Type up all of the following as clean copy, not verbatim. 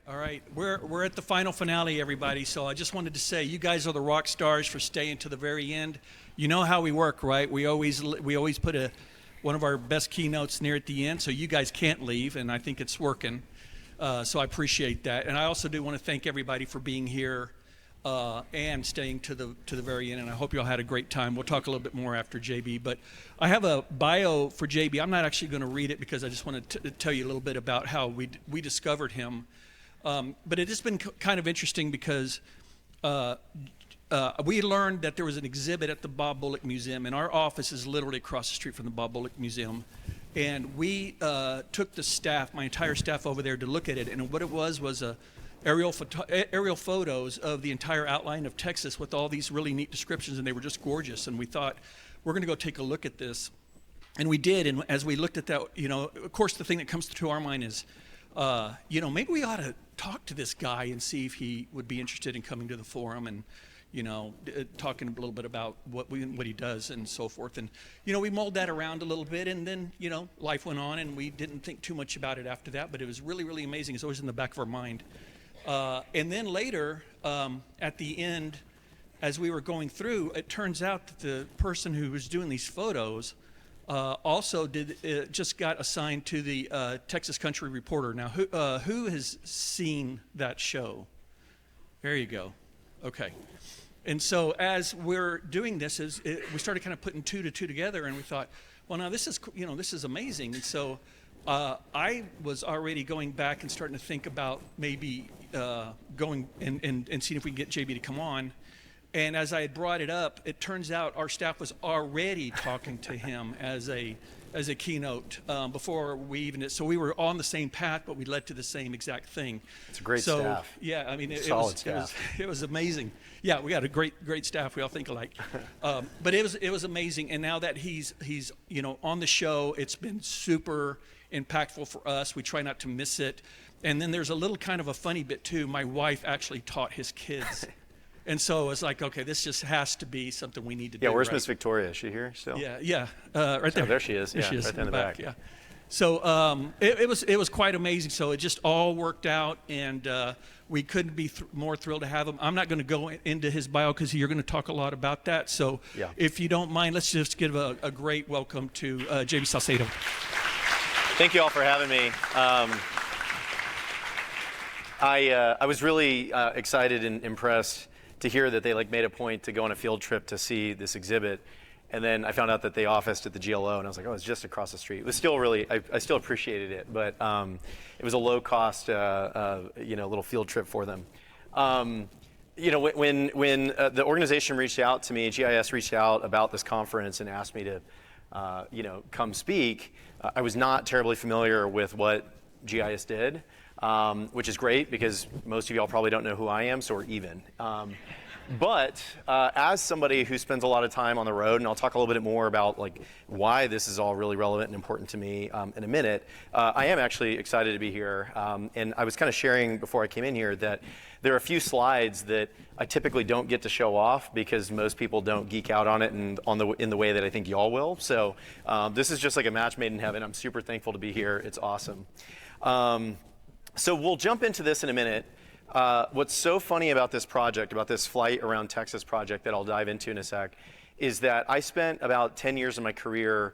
All right. We're at the final finale, everybody. So I just wanted to say, you guys are the rock stars for staying to the very end. You know how we work, right? We always put one of our best keynotes near at the end, so you guys can't leave, and I think it's working. So I appreciate that, and I also do want to thank everybody for being here and staying to the very end. And I hope you all had a great time. We'll talk a little bit more after JB, but I have a bio for JB. I'm not actually going to read it because I just want to tell you a little bit about how we discovered him. But it has been kind of interesting because we learned that there was an exhibit at the Bob Bullock Museum, and our office is literally across the street from the Bob Bullock Museum. And we took the staff, my entire staff, over there to look at it. And what it was aerial photos of the entire outline of Texas with all these really neat descriptions, and they were just gorgeous. And we thought, we're going to go take a look at this. And we did. And as we looked at that, of course, the thing that comes to our mind is, maybe we ought to talk to this guy and see if he would be interested in coming to the forum and, talking a little bit about what he does and so forth. And, we mulled that around a little bit, and then, life went on, and we didn't think too much about it after that, but it was really, really amazing. It's always in the back of our mind. And then later, at the end, as we were going through, it turns out that the person who was doing these photos also just got assigned to the Texas Country Reporter. Now, who has seen that show? There you go. Okay. And so as we're doing this, we started kind of putting two to two together, and we thought, well, now this is amazing. And so I was already going back and starting to think about maybe going and seeing if we can get JB to come on. And as I had brought it up, it turns out our staff was already talking to him as a keynote before we even did. So we were on the same path, but we led to the same exact thing. It's a great staff. Yeah, I mean, it was amazing. Yeah, we got a great staff. We all think alike. But it was amazing. And now that he's on the show, it's been super impactful for us. We try not to miss it. And then there's a little kind of a funny bit too. My wife actually taught his kids. And so it's like, okay, this just has to be something we need to do. Yeah, where's Miss Victoria? Is she here still? Yeah, right there. Oh, there she is. There she is, right there in the back. Yeah. So it was quite amazing. So it just all worked out, and we couldn't be more thrilled to have him. I'm not going to go into his bio because you're going to talk a lot about that. So if you don't mind, let's just give a great welcome to JB Sauceda. Thank you all for having me. I was really excited and impressed to hear that they made a point to go on a field trip to see this exhibit, and then I found out that they officed at the GLO, and I was like, oh, it's just across the street. It was still really, I still appreciated it, but it was a low-cost, little field trip for them. When the organization reached out to me, GIS reached out about this conference and asked me to, come speak, I was not terribly familiar with what GIS did. Which is great because most of y'all probably don't know who I am, so we're even. But as somebody who spends a lot of time on the road, and I'll talk a little bit more about why this is all really relevant and important to me in a minute, I am actually excited to be here. And I was kind of sharing before I came in here that there are a few slides that I typically don't get to show off because most people don't geek out on it and in the way that I think y'all will. So this is just like a match made in heaven. I'm super thankful to be here. It's awesome. So we'll jump into this in a minute. What's so funny about this project, about this Flight Around Texas project that I'll dive into in a sec, is that I spent about 10 years of my career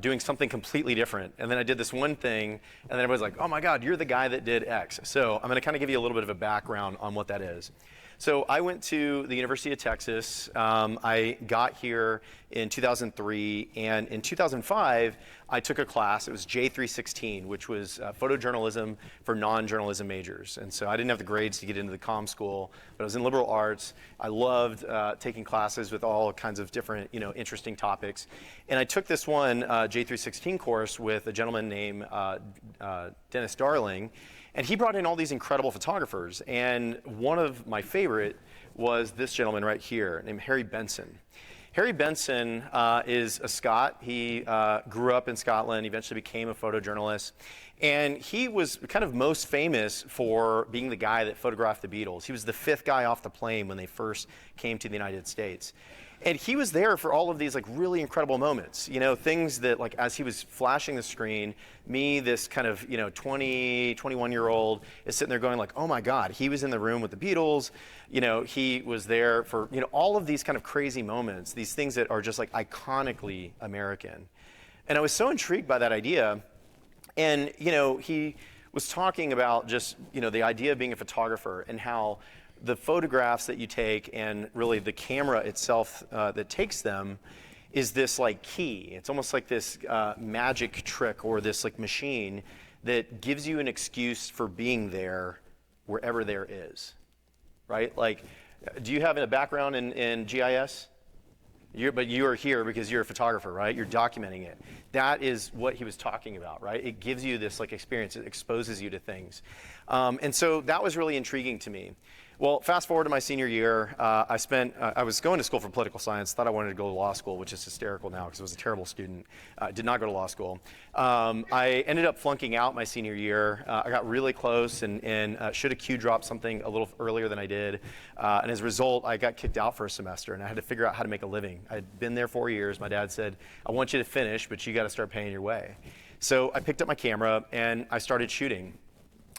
doing something completely different. And then I did this one thing, and then everybody's like, oh my God, you're the guy that did X. So I'm gonna kind of give you a little bit of a background on what that is. So I went to the University of Texas. I got here in 2003, and in 2005, I took a class. It was J316, which was photojournalism for non-journalism majors. And so I didn't have the grades to get into the comm school, but I was in liberal arts. I loved taking classes with all kinds of different, interesting topics. And I took this one J316 course with a gentleman named Dennis Darling. And he brought in all these incredible photographers, and one of my favorite was this gentleman right here named Harry Benson. Harry Benson is a Scot. He grew up in Scotland, eventually became a photojournalist, And he was kind of most famous for being the guy that photographed the Beatles. He was the 5th guy off the plane when they first came to the United States. And he was there for all of these like really incredible moments, things that like as he was flashing the screen, me, this kind of 20, 21-year-old is sitting there going like, oh my God, he was in the room with the Beatles. He was there for all of these kind of crazy moments, these things that are just like iconically American. And I was so intrigued by that idea. And he was talking about just the idea of being a photographer and how the photographs that you take and really the camera itself that takes them is this like key. It's almost like this magic trick or this like machine that gives you an excuse for being there wherever there is, right? Like, do you have a background in GIS? But you are here because you're a photographer, right? You're documenting it. That is what he was talking about, right? It gives you this like experience. It exposes you to things. And so that was really intriguing to me. Well, fast forward to my senior year, I was going to school for political science, thought I wanted to go to law school, which is hysterical now because I was a terrible student. Did not go to law school. I ended up flunking out my senior year. I got really close and should have Q dropped something a little earlier than I did. And as a result, I got kicked out for a semester and I had to figure out how to make a living. I'd been there 4 years. My dad said, I want you to finish, but you got to start paying your way. So I picked up my camera and I started shooting.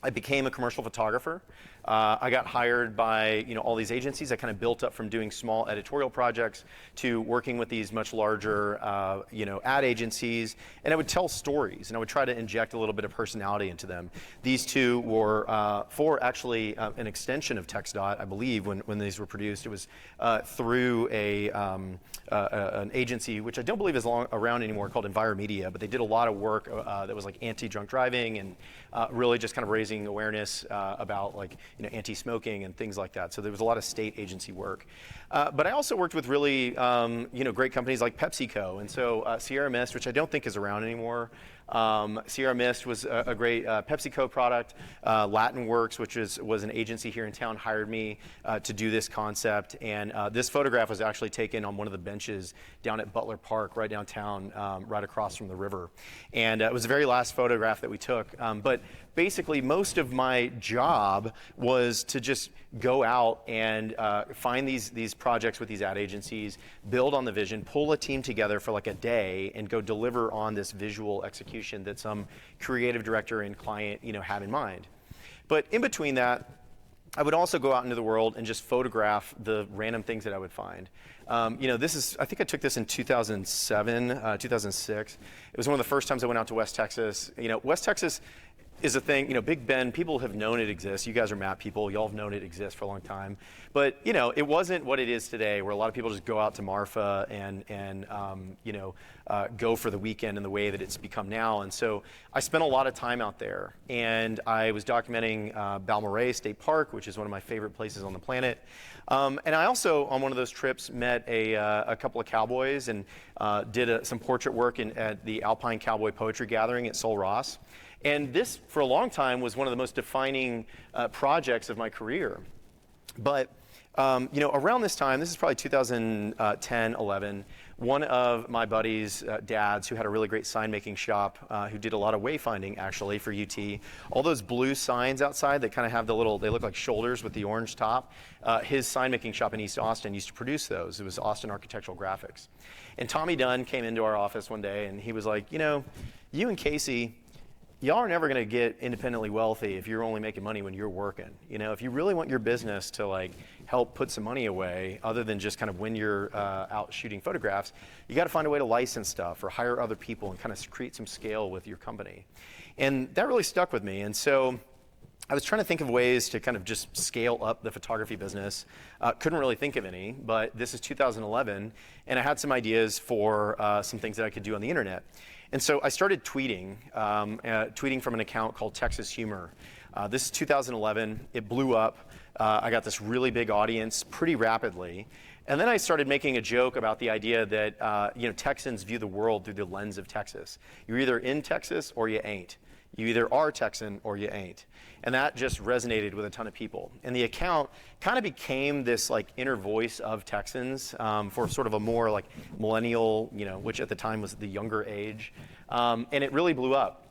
I became a commercial photographer. I got hired by all these agencies. I kind of built up from doing small editorial projects to working with these much larger ad agencies, and I would tell stories and I would try to inject a little bit of personality into them. These two were for actually an extension of TxDOT, I believe, when these were produced. It was through an agency which I don't believe is around anymore, called Enviromedia, but they did a lot of work that was like anti-drunk driving and really just kind of raising awareness about like anti-smoking and things like that. So there was a lot of state agency work. But I also worked with really great companies like PepsiCo. And so Sierra Mist, which I don't think is around anymore. Sierra Mist was a great PepsiCo product. Latin Works, which was an agency here in town, hired me to do this concept. And this photograph was actually taken on one of the benches down at Butler Park, right downtown, right across from the river. And it was the very last photograph that we took. But basically, most of my job was to just go out and find these projects with these ad agencies, build on the vision, pull a team together for like a day, and go deliver on this visual execution that some creative director and client had in mind. But in between that, I would also go out into the world and just photograph the random things that I would find. I think I took this in 2007, 2006. It was one of the first times I went out to West Texas. West Texas is a thing, Big Bend, people have known it exists. You guys are map people, y'all have known it exists for a long time. But, it wasn't what it is today, where a lot of people just go out to Marfa and go for the weekend in the way that it's become now. And so I spent a lot of time out there, and I was documenting Balmorhea State Park, which is one of my favorite places on the planet. And I also, on one of those trips, met a couple of cowboys and did some portrait work at the Alpine Cowboy Poetry Gathering at Sul Ross. And this, for a long time, was one of the most defining projects of my career. But around this time, this is probably 2010, 11, one of my buddies' dads, who had a really great sign-making shop, who did a lot of wayfinding, actually, for UT. All those blue signs outside that kind of have they look like shoulders with the orange top. His sign-making shop in East Austin used to produce those. It was Austin Architectural Graphics. And Tommy Dunn came into our office one day, and he was like, you and Casey, y'all are never going to get independently wealthy if you're only making money when you're working. If you really want your business to like help put some money away, other than just kind of when you're out shooting photographs, you got to find a way to license stuff or hire other people and kind of create some scale with your company. And that really stuck with me. And so I was trying to think of ways to kind of just scale up the photography business. Couldn't really think of any, but this is 2011, and I had some ideas for some things that I could do on the internet. And so I started tweeting from an account called Texas Humor. This is 2011. It blew up. I got this really big audience pretty rapidly. And then I started making a joke about the idea that Texans view the world through the lens of Texas. You're either in Texas or you ain't. You either are Texan or you ain't. And that just resonated with a ton of people. And the account kind of became this like inner voice of Texans for sort of a more like millennial, which at the time was the younger age. And it really blew up.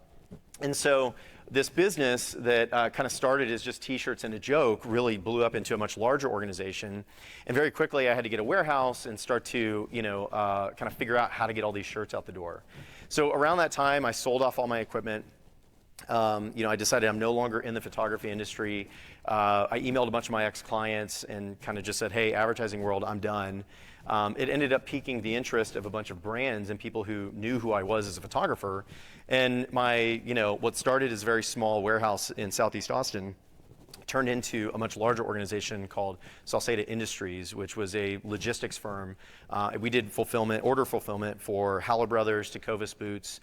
And so this business that kind of started as just t-shirts and a joke really blew up into a much larger organization. And very quickly I had to get a warehouse and start to, kind of figure out how to get all these shirts out the door. So around that time, I sold off all my equipment. I decided I'm no longer in the photography industry. I emailed a bunch of my ex-clients and kind of just said, hey, advertising world, I'm done. It ended up piquing the interest of a bunch of brands and people who knew who I was as a photographer. And what started as a very small warehouse in Southeast Austin turned into a much larger organization called Sauceda Industries, which was a logistics firm. We did order fulfillment for Halla Brothers, Tecovas Boots,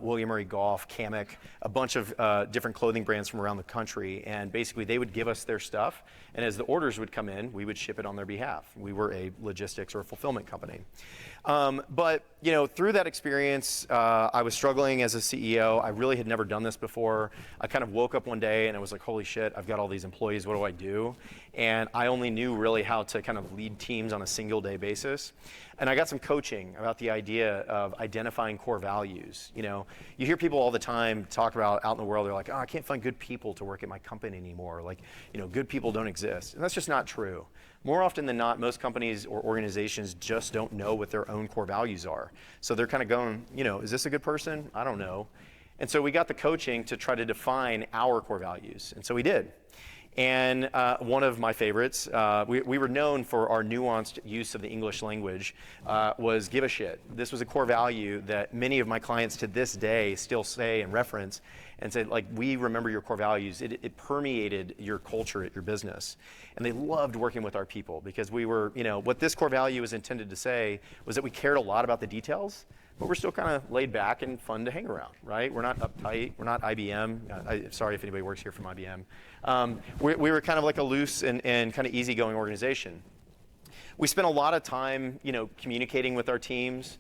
William Murray Golf, Kamek, a bunch of different clothing brands from around the country. And basically they would give us their stuff, and as the orders would come in, we would ship it on their behalf. We were a logistics or a fulfillment company. But through that experience, I was struggling as a CEO. I really had never done this before. I kind of woke up one day and I was like, holy shit, I've got all these employees, what do I do? And I only knew really how to kind of lead teams on a single day basis. And I got some coaching about the idea of identifying core values. You hear people all the time talk about out in the world, they're like, oh, I can't find good people to work at my company anymore. Like, good people don't exist. And that's just not true. More often than not, most companies or organizations just don't know what their own core values are. So they're kind of going, is this a good person? I don't know. And so we got the coaching to try to define our core values. And so we did. And one of my favorites, we were known for our nuanced use of the English language, was give a shit. This was a core value that many of my clients to this day still say and reference and say, like, we remember your core values. It permeated your culture at your business. And they loved working with our people because we were, what this core value was intended to say was that we cared a lot about the details, but we're still kind of laid back and fun to hang around, right? We're not uptight. We're not IBM. Sorry if anybody works here from IBM. We were kind of like a loose and kind of easygoing organization. We spent a lot of time, communicating with our teams.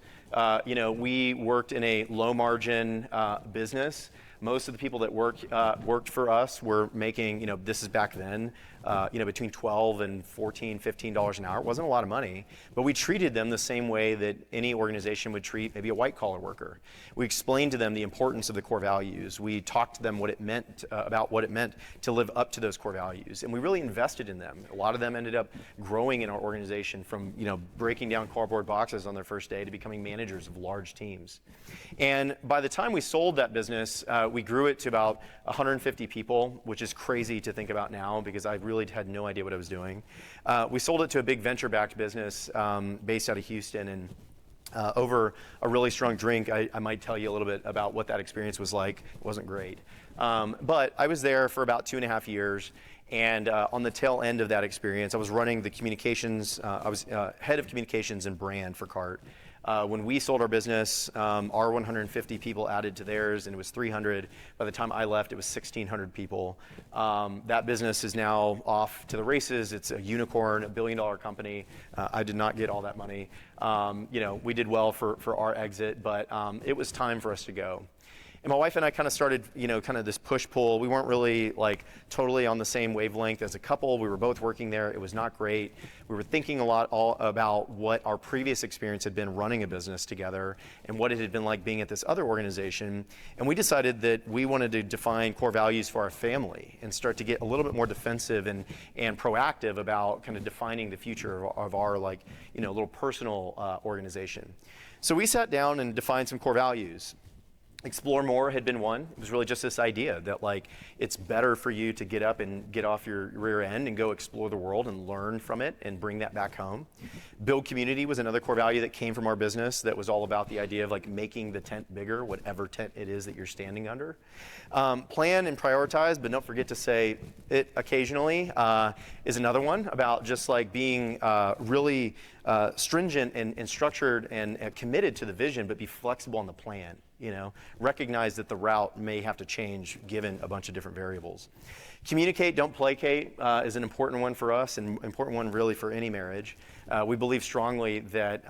We worked in a low margin business. Most of the people that worked for us were making, this is back then, between $12 and $14, $15 an hour. It wasn't a lot of money, but we treated them the same way that any organization would treat maybe a white collar worker. We explained to them the importance of the core values. We talked to them what it meant about what it meant to live up to those core values, and we really invested in them. A lot of them ended up growing in our organization from breaking down cardboard boxes on their first day to becoming managers of large teams. And by the time we sold that business, we grew it to about 150 people, which is crazy to think about now because I really had no idea what I was doing. We sold it to a big venture-backed business based out of Houston, and over a really strong drink, I might tell you a little bit about what that experience was like. It wasn't great. But I was there for about 2.5 years, and on the tail end of that experience, I was running the communications, I was head of communications and brand for CART. When we sold our business, our 150 people added to theirs, and it was 300. By the time I left, it was 1,600 people. That business is now off to the races. It's a unicorn, $1 billion company. I did not get all that money. We did well for our exit, but it was time for us to go. And my wife and I kind of started, kind of this push-pull. We weren't really totally on the same wavelength as a couple. We were both working there. It was not great. We were thinking a lot about what our previous experience had been running a business together and what it had been like being at this other organization. And we decided that we wanted to define core values for our family and start to get a little bit more defensive and proactive about kind of defining the future of our little personal organization. So we sat down and defined some core values. Explore more had been one. It was really just this idea that it's better for you to get up and get off your rear end and go explore the world and learn from it and bring that back home. Build community was another core value that came from our business that was all about the idea of making the tent bigger, whatever tent it is that you're standing under. Plan and prioritize, but don't forget to say it occasionally, is another one about just being really stringent and structured and committed to the vision, but be flexible on the plan. Recognize that the route may have to change given a bunch of different variables. Communicate, don't placate is an important one for us and important one really for any marriage. We believe strongly that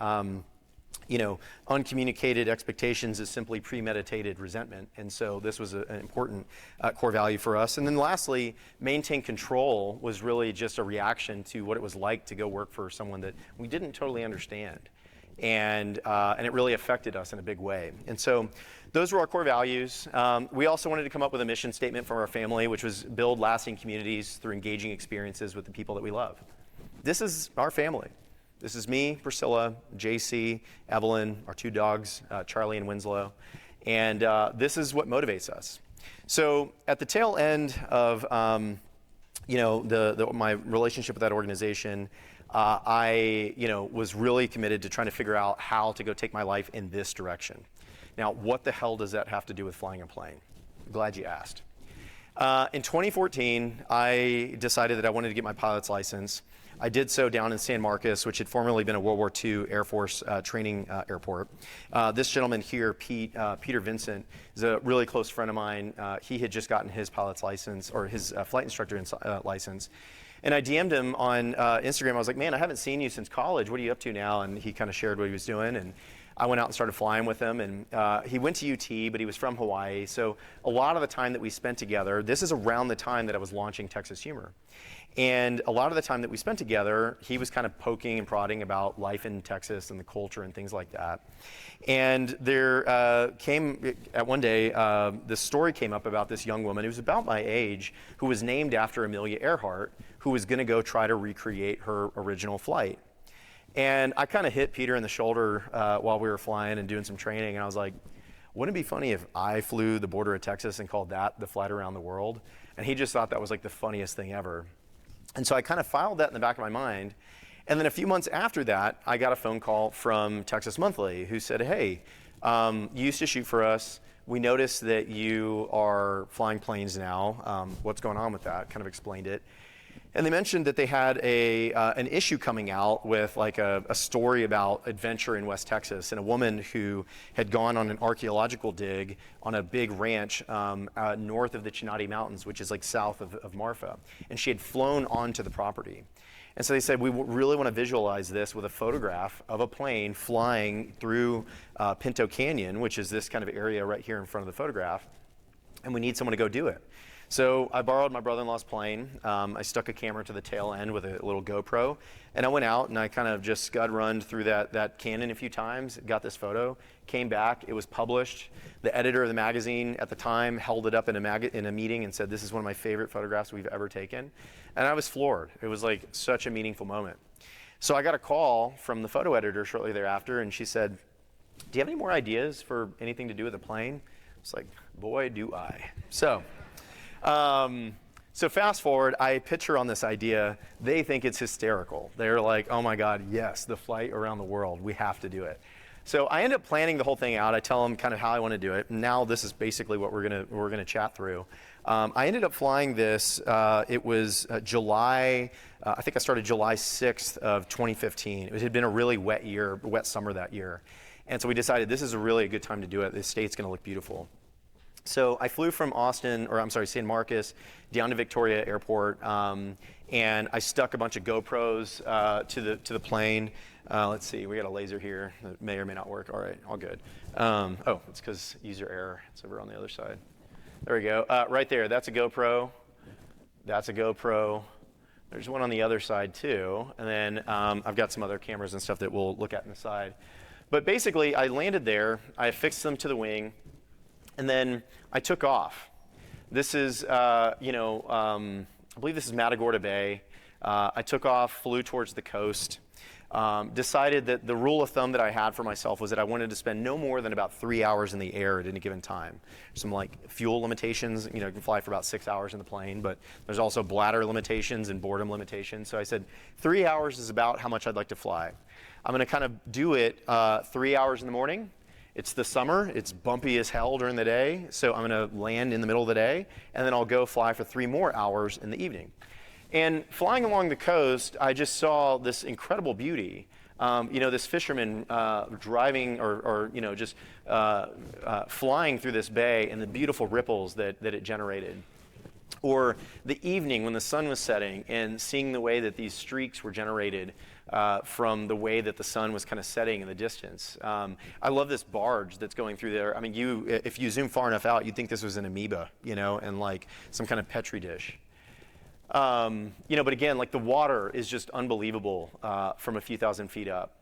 uncommunicated expectations is simply premeditated resentment. And so this was an important core value for us. And then lastly, maintain control was really just a reaction to what it was like to go work for someone that we didn't totally understand. and it really affected us in a big way. And so those were our core values. We also wanted to come up with a mission statement for our family, which was build lasting communities through engaging experiences with the people that we love. This is our family. This is me, Priscilla, JC, Evelyn, our 2 dogs, Charlie and Winslow. And this is what motivates us. So at the tail end of my relationship with that organization, I was really committed to trying to figure out how to go take my life in this direction. Now, what the hell does that have to do with flying a plane? I'm glad you asked. In 2014, I decided that I wanted to get my pilot's license. I did so down in San Marcos, which had formerly been a World War II Air Force training airport. This gentleman here, Peter Vincent, is a really close friend of mine. He had just gotten his pilot's license, or his flight instructor license. And I DM'd him on Instagram. I was like, man, I haven't seen you since college. What are you up to now? And he kind of shared what he was doing. And I went out and started flying with him. And he went to UT, but he was from Hawaii. So a lot of the time that we spent together, this is around the time that I was launching Texas Humor. And a lot of the time that we spent together, he was kind of poking and prodding about life in Texas and the culture and things like that. And there came, at one day, this story came up about this young woman who was about my age, who was named after Amelia Earhart, who was going to go try to recreate her original flight. And I kind of hit Peter in the shoulder while we were flying and doing some training, and I was like, wouldn't it be funny if I flew the border of Texas and called that the flight around the world? And he just thought that was like the funniest thing ever. And so I kind of filed that in the back of my mind. And then a few months after that, I got a phone call from Texas Monthly, who said, hey, you used to shoot for us. We noticed that you are flying planes now. What's going on with that? Kind of explained it. And they mentioned that they had an issue coming out with like a story about adventure in West Texas, and a woman who had gone on an archaeological dig on a big ranch north of the Chinati Mountains, which is like south of Marfa. And she had flown onto the property. And so they said, we really want to visualize this with a photograph of a plane flying through Pinto Canyon, which is this kind of area right here in front of the photograph. And we need someone to go do it. So I borrowed my brother-in-law's plane. I stuck a camera to the tail end with a little GoPro, and I went out and I kind of just scud run through that canyon a few times, got this photo, came back, it was published. The editor of the magazine at the time held it up in a meeting and said, this is one of my favorite photographs we've ever taken. And I was floored. It was like such a meaningful moment. So I got a call from the photo editor shortly thereafter, and she said, do you have any more ideas for anything to do with the plane? I was like, boy, do I. So fast forward, I pitch her on this idea. They think it's hysterical. They're like, oh my God, yes, the flight around the world. We have to do it. So I end up planning the whole thing out. I tell them kind of how I want to do it. And now this is basically what we're gonna chat through. I ended up flying this. It was July. I think I started July 6th of 2015. It had been a really wet summer that year. And so we decided this is a really good time to do it. The state's going to look beautiful. So I flew from San Marcos down to Victoria Airport, and I stuck a bunch of GoPros to the plane. Let's see, we got a laser here that may or may not work. All right, all good. Oh, it's because user error. It's over on the other side. There we go. Right there, that's a GoPro. That's a GoPro. There's one on the other side too, and then I've got some other cameras and stuff that we'll look at in the side. But basically, I landed there. I affixed them to the wing. And then I took off. This is, I believe this is Matagorda Bay. I took off, flew towards the coast, decided that the rule of thumb that I had for myself was that I wanted to spend no more than about 3 hours in the air at any given time. Some like fuel limitations, you can fly for about 6 hours in the plane, but there's also bladder limitations and boredom limitations. So I said 3 hours is about how much I'd like to fly. I'm going to kind of do it 3 hours in the morning. It's the summer, it's bumpy as hell during the day, so I'm gonna land in the middle of the day, and then I'll go fly for 3 more hours in the evening. And flying along the coast, I just saw this incredible beauty. This fisherman driving or just flying through this bay and the beautiful ripples that it generated. Or the evening when the sun was setting and seeing the way that these streaks were generated from the way that the sun was kind of setting in the distance. I love this barge that's going through there. I mean, if you zoom far enough out, you'd think this was an amoeba, and like some kind of Petri dish. But again, like the water is just unbelievable from a few thousand feet up.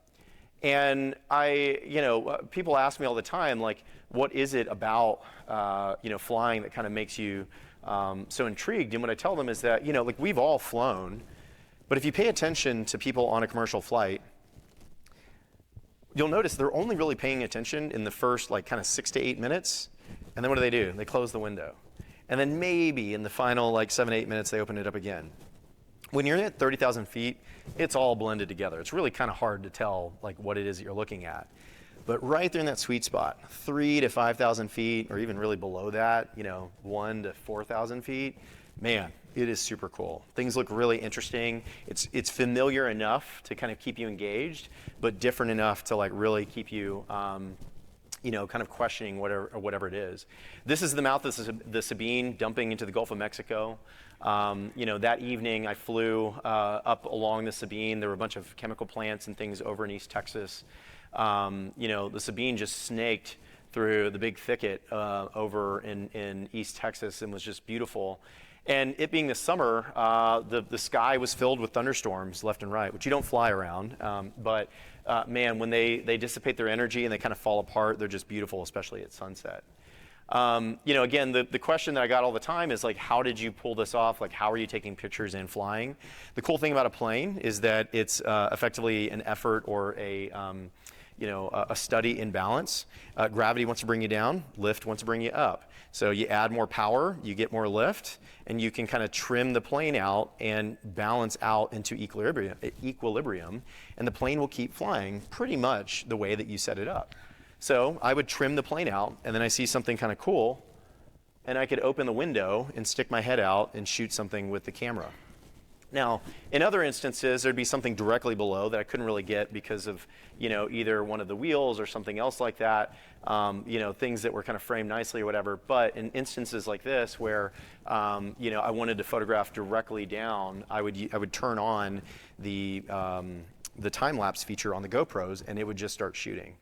And people ask me all the time, like, what is it about, flying that kind of makes you so intrigued? And what I tell them is that, like, we've all flown, but if you pay attention to people on a commercial flight, you'll notice they're only really paying attention in the first, like, kind of 6 to 8 minutes. And then what do? They close the window. And then maybe in the final, like, 7 to 8 minutes, they open it up again. When you're at 30,000 feet, it's all blended together. It's really kind of hard to tell, like, what it is that you're looking at. But right there in that sweet spot, 3,000 to 5,000 feet, or even really below that, 1,000 to 4,000 feet, man, it is super cool. Things look really interesting. It's familiar enough to kind of keep you engaged, but different enough to, like, really keep you kind of questioning whatever it is. This is the mouth of the Sabine dumping into the Gulf of Mexico. That evening I flew up along the Sabine. There were a bunch of chemical plants and things over in East Texas. The Sabine just snaked through the big thicket over in East Texas and was just beautiful. And it being the summer, the sky was filled with thunderstorms left and right, which you don't fly around. But man, when they dissipate their energy and they kind of fall apart, they're just beautiful, especially at sunset. Again, the question that I got all the time is, like, how did you pull this off? Like, how are you taking pictures and flying? The cool thing about a plane is that it's effectively an effort or a study in balance. Gravity wants to bring you down, lift wants to bring you up. So you add more power, you get more lift, and you can kind of trim the plane out and balance out into equilibrium, and the plane will keep flying pretty much the way that you set it up. So I would trim the plane out, and then I see something kind of cool, and I could open the window and stick my head out and shoot something with the camera. Now, in other instances, there'd be something directly below that I couldn't really get because of, either one of the wheels or something else like that, things that were kind of framed nicely or whatever. But in instances like this where, I wanted to photograph directly down, I would turn on the time-lapse feature on the GoPros, and it would just start shooting.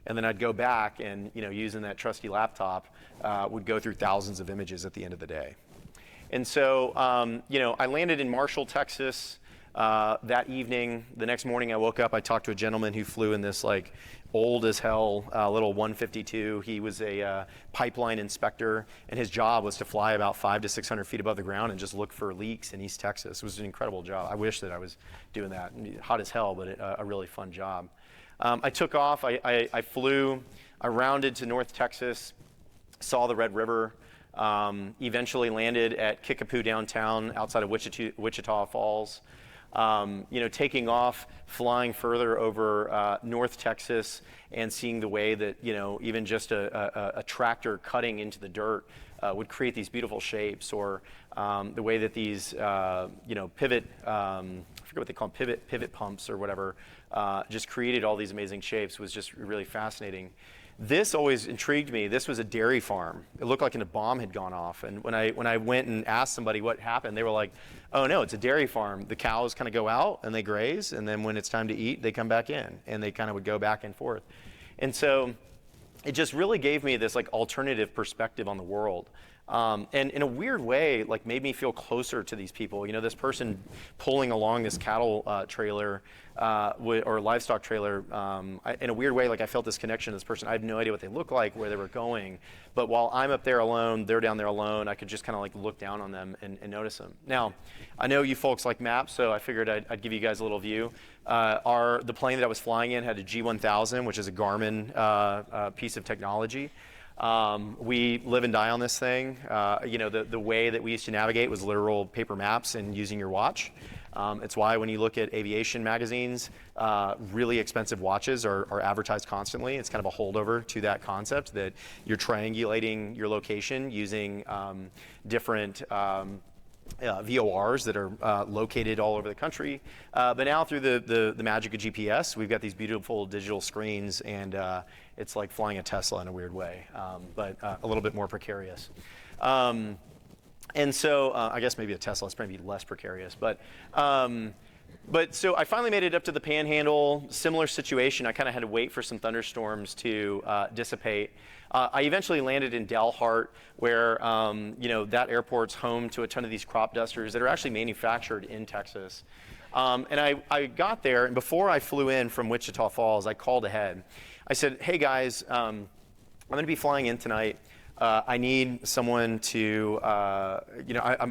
And then I'd go back and, using that trusty laptop, would go through thousands of images at the end of the day. And so, I landed in Marshall, Texas that evening. The next morning I woke up, I talked to a gentleman who flew in this, like, old as hell little 152. He was a pipeline inspector, and his job was to fly about 500 to 600 feet above the ground and just look for leaks in East Texas. It was an incredible job. I wish that I was doing that. Hot as hell, but a really fun job. I took off, I flew, I rounded to North Texas, saw the Red River, eventually landed at Kickapoo downtown outside of Wichita Falls. Taking off, flying further over North Texas and seeing the way that, even just a tractor cutting into the dirt would create these beautiful shapes, or the way that these, pivot, I forget what they call them, pivot pumps or whatever, just created all these amazing shapes was just really fascinating. This always intrigued me. This was a dairy farm. It looked like a bomb had gone off. And when I went and asked somebody what happened, they were like, oh no, it's a dairy farm. The cows kind of go out and they graze, and then when it's time to eat, they come back in, and they kind of would go back and forth. And so it just really gave me this, like, alternative perspective on the world. And in a weird way, like, made me feel closer to these people. This person pulling along this cattle trailer or livestock trailer, in a weird way, like, I felt this connection to this person. I had no idea what they looked like, where they were going. But while I'm up there alone, they're down there alone, I could just kind of, like, look down on them and notice them. Now, I know you folks like maps, so I figured I'd give you guys a little view. The plane that I was flying in had a G1000, which is a Garmin piece of technology. We live and die on this thing. The way that we used to navigate was literal paper maps and using your watch. It's why when you look at aviation magazines, really expensive watches are advertised constantly. It's kind of a holdover to that concept that you're triangulating your location using different VORs that are located all over the country. But now through the magic of GPS, we've got these beautiful digital screens, and it's like flying a Tesla in a weird way, but a little bit more precarious. And so I guess maybe a Tesla is maybe less precarious. But so I finally made it up to the Panhandle. Similar situation. I kind of had to wait for some thunderstorms to dissipate. I eventually landed in Dalhart, where that airport's home to a ton of these crop dusters that are actually manufactured in Texas. And I got there, and before I flew in from Wichita Falls, I called ahead. I said, hey guys, I'm going to be flying in tonight. I need someone to, I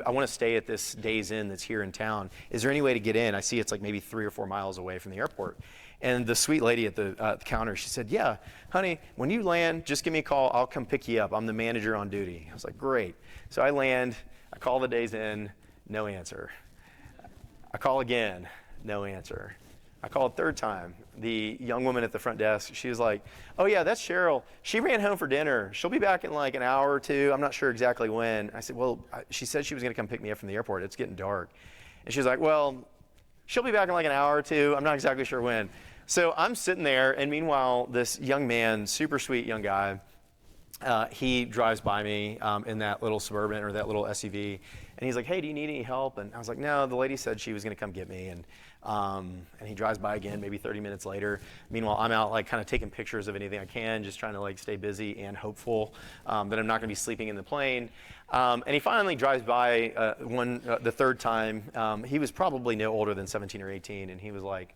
want to stay at this Days Inn that's here in town. Is there any way to get in? I see it's like maybe 3 or 4 miles away from the airport. And the sweet lady at the counter, she said, yeah, honey, when you land, just give me a call. I'll come pick you up. I'm the manager on duty. I was like, great. So I land, I call the Days Inn, no answer. I call again, no answer. I call a third time. The young woman at the front desk, she was like, oh yeah, that's Cheryl. She ran home for dinner. She'll be back in like an hour or two. I'm not sure exactly when. I said, well, she said she was going to come pick me up from the airport. It's getting dark. And she was like, well, she'll be back in like an hour or two. I'm not exactly sure when. So I'm sitting there, and meanwhile, this young man, super sweet young guy, he drives by me in that little Suburban or that little SUV, and he's like, hey, do you need any help? And I was like, no, the lady said she was going to come get me. And he drives by again maybe 30 minutes later. Meanwhile, I'm out like kind of taking pictures of anything I can, just trying to like stay busy and hopeful that I'm not going to be sleeping in the plane. And he finally drives by the third time. He was probably no older than 17 or 18, and he was like,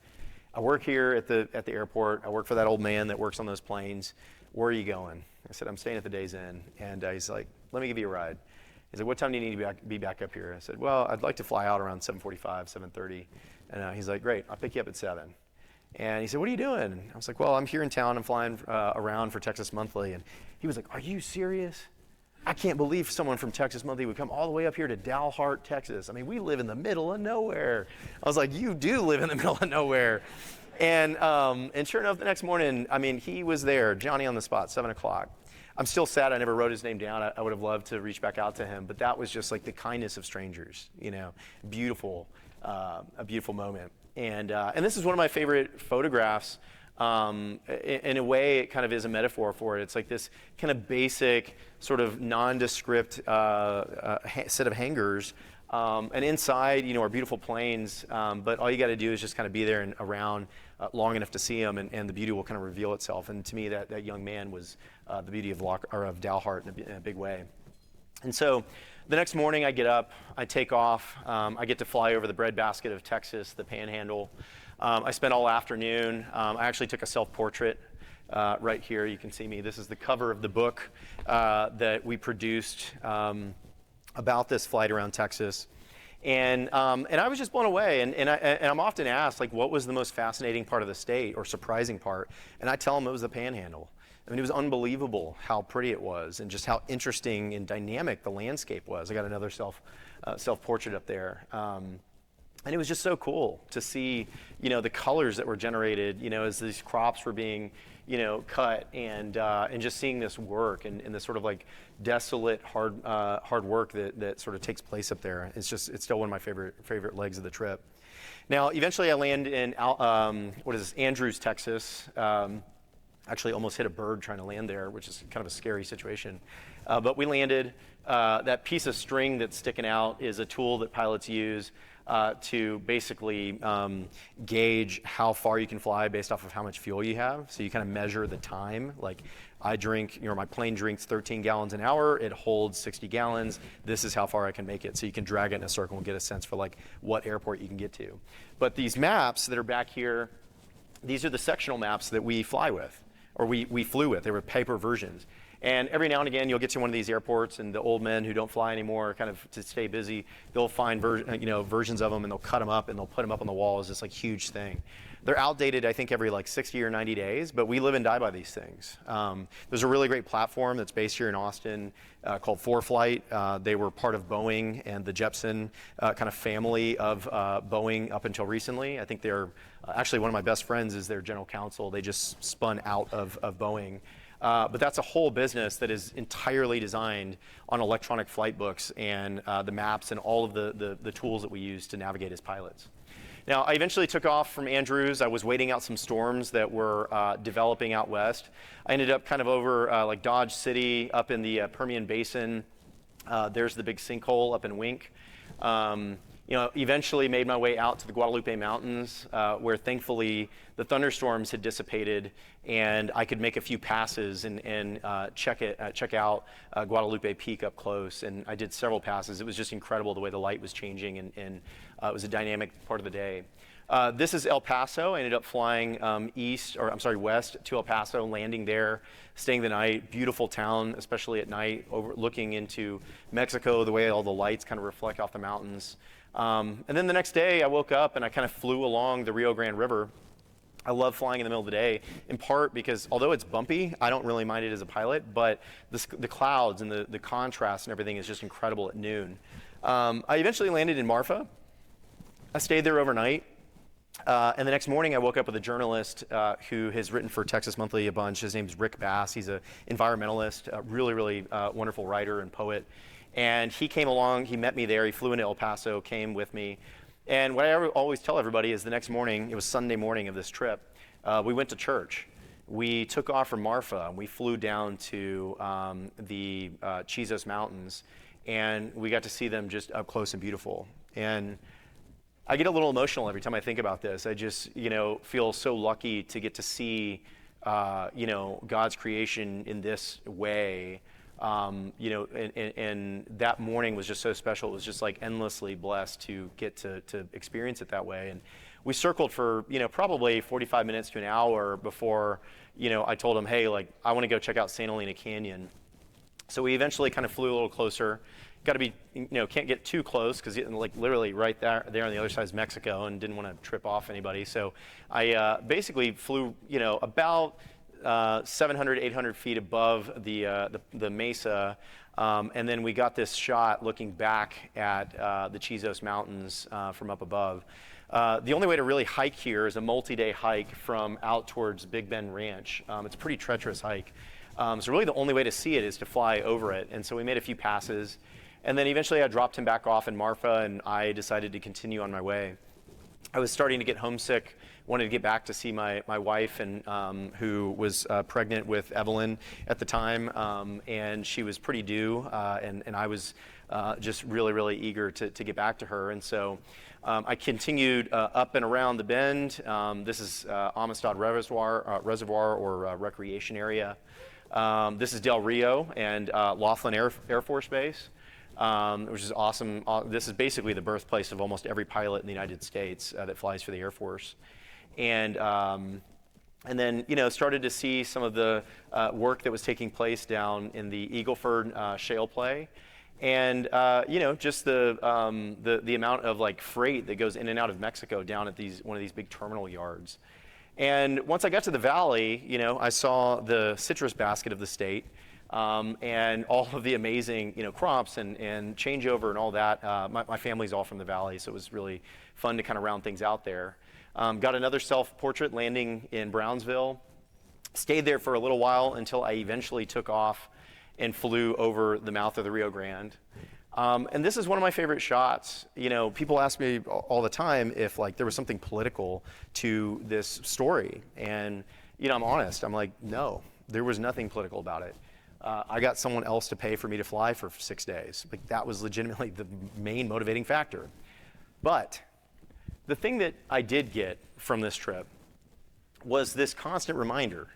I work here at the airport. I work for that old man that works on those planes. Where are you going? I said, I'm staying at the Days Inn. And he's like, let me give you a ride. He's like, what time do you need to be back up here? I said, well, I'd like to fly out around 7:45, 7:30. And he's like, great, I'll pick you up at 7. And he said, what are you doing? I was like, well, I'm here in town. I'm flying around for Texas Monthly. And he was like, are you serious? I can't believe someone from Texas Monthly would come all the way up here to Dalhart, Texas. I mean, we live in the middle of nowhere. I was like, you do live in the middle of nowhere. And sure enough, the next morning, I mean, he was there, Johnny on the spot, 7 o'clock. I'm still sad I never wrote his name down. I would have loved to reach back out to him, but that was just like the kindness of strangers, you know, beautiful, a beautiful moment. And this is one of my favorite photographs. In a way, it kind of is a metaphor for it. It's like this kind of basic, sort of nondescript set of hangars. And inside, you know, are beautiful planes, but all you got to do is just kind of be there and around long enough to see them, and the beauty will kind of reveal itself. And to me, that young man was the beauty of Dalhart in a big way. And so the next morning I get up, I take off, I get to fly over the breadbasket of Texas, the Panhandle. I spent all afternoon. I actually took a self-portrait right here. You can see me. This is the cover of the book that we produced about this flight around Texas. And I was just blown away. And I'm often asked, like, what was the most fascinating part of the state or surprising part? And I tell them it was the Panhandle. I mean, it was unbelievable how pretty it was and just how interesting and dynamic the landscape was. I got another self-portrait up there. And it was just so cool to see, you know, the colors that were generated, you know, as these crops were being, you know, cut, and just seeing this work and this sort of like desolate, hard work that sort of takes place up there. It's still one of my favorite legs of the trip. Now, eventually I land in Andrews, Texas. Actually almost hit a bird trying to land there, which is kind of a scary situation. But we landed. That piece of string that's sticking out is a tool that pilots use to basically gauge how far you can fly based off of how much fuel you have. So you kind of measure the time. Like I drink, you know, my plane drinks 13 gallons an hour. It holds 60 gallons. This is how far I can make it. So you can drag it in a circle and get a sense for like what airport you can get to. But these maps that are back here, these are the sectional maps that we fly with, or we flew with. They were paper versions. And every now and again, you'll get to one of these airports, and the old men who don't fly anymore, kind of to stay busy, they'll find versions of them, and they'll cut them up, and they'll put them up on the wall as this like huge thing. They're outdated, I think, every like 60 or 90 days, but we live and die by these things. There's a really great platform that's based here in Austin called ForeFlight. They were part of Boeing and the Jepson kind of family of Boeing up until recently. I think they're actually one of my best friends is their general counsel. They just spun out of Boeing. But that's a whole business that is entirely designed on electronic flight books and the maps and all of the tools that we use to navigate as pilots. Now, I eventually took off from Andrews. I was waiting out some storms that were developing out west. I ended up kind of over like Dodge City, up in the Permian Basin. There's the big sinkhole up in Wink. Eventually made my way out to the Guadalupe Mountains, where thankfully the thunderstorms had dissipated and I could make a few passes and check out Guadalupe Peak up close. And I did several passes. It was just incredible the way the light was changing, and it was a dynamic part of the day. This is El Paso. I ended up flying west to El Paso, landing there, staying the night. Beautiful town, especially at night, overlooking into Mexico, the way all the lights kind of reflect off the mountains. And then the next day I woke up and I kind of flew along the Rio Grande River. I love flying in the middle of the day, in part because although it's bumpy, I don't really mind it as a pilot, but the clouds and the contrast and everything is just incredible at noon. I eventually landed in Marfa. I stayed there overnight. And the next morning I woke up with a journalist who has written for Texas Monthly a bunch. His name's Rick Bass. He's an environmentalist, a really wonderful writer and poet. And he came along, he met me there, he flew into El Paso, came with me. And what I always tell everybody is the next morning, it was Sunday morning of this trip, we went to church. We took off from Marfa and we flew down to the Chizos Mountains, and we got to see them just up close and beautiful. And I get a little emotional every time I think about this. I just, feel so lucky to get to see, God's creation in this way. And that morning was just so special. It was just like endlessly blessed to get to experience it that way. And we circled for, probably 45 minutes to an hour before, I told him, hey, I want to go check out Santa Elena Canyon. So we eventually kind of flew a little closer. Got to be, can't get too close because literally right there on the other side is Mexico, and didn't want to trip off anybody. So I basically flew, about 700, 800 feet above the mesa, and then we got this shot looking back at the Chizos Mountains from up above. The only way to really hike here is a multi-day hike from out towards Big Bend Ranch. It's a pretty treacherous hike. So really the only way to see it is to fly over it. And so we made a few passes. And then eventually I dropped him back off in Marfa, and I decided to continue on my way. I was starting to get homesick, wanted to get back to see my wife, and who was pregnant with Evelyn at the time, and she was pretty due, and I was just really eager to get back to her. And so I continued up and around the bend. This is Amistad Reservoir or recreation area. This is Del Rio and Laughlin Air Force Base. Which is awesome. This is basically the birthplace of almost every pilot in the United States that flies for the Air Force. And then, started to see some of the work that was taking place down in the Eagleford shale play. And, just the amount of freight that goes in and out of Mexico down at one of these big terminal yards. And once I got to the valley, I saw the citrus basket of the state. And all of the amazing, crops and changeover and all that. My family's all from the valley, so it was really fun to kind of round things out there. Got another self-portrait landing in Brownsville. Stayed there for a little while until I eventually took off and flew over the mouth of the Rio Grande. And this is one of my favorite shots. People ask me all the time if there was something political to this story. And, I'm honest. I'm like, no, there was nothing political about it. I got someone else to pay for me to fly for 6 days. That was legitimately the main motivating factor. But the thing that I did get from this trip was this constant reminder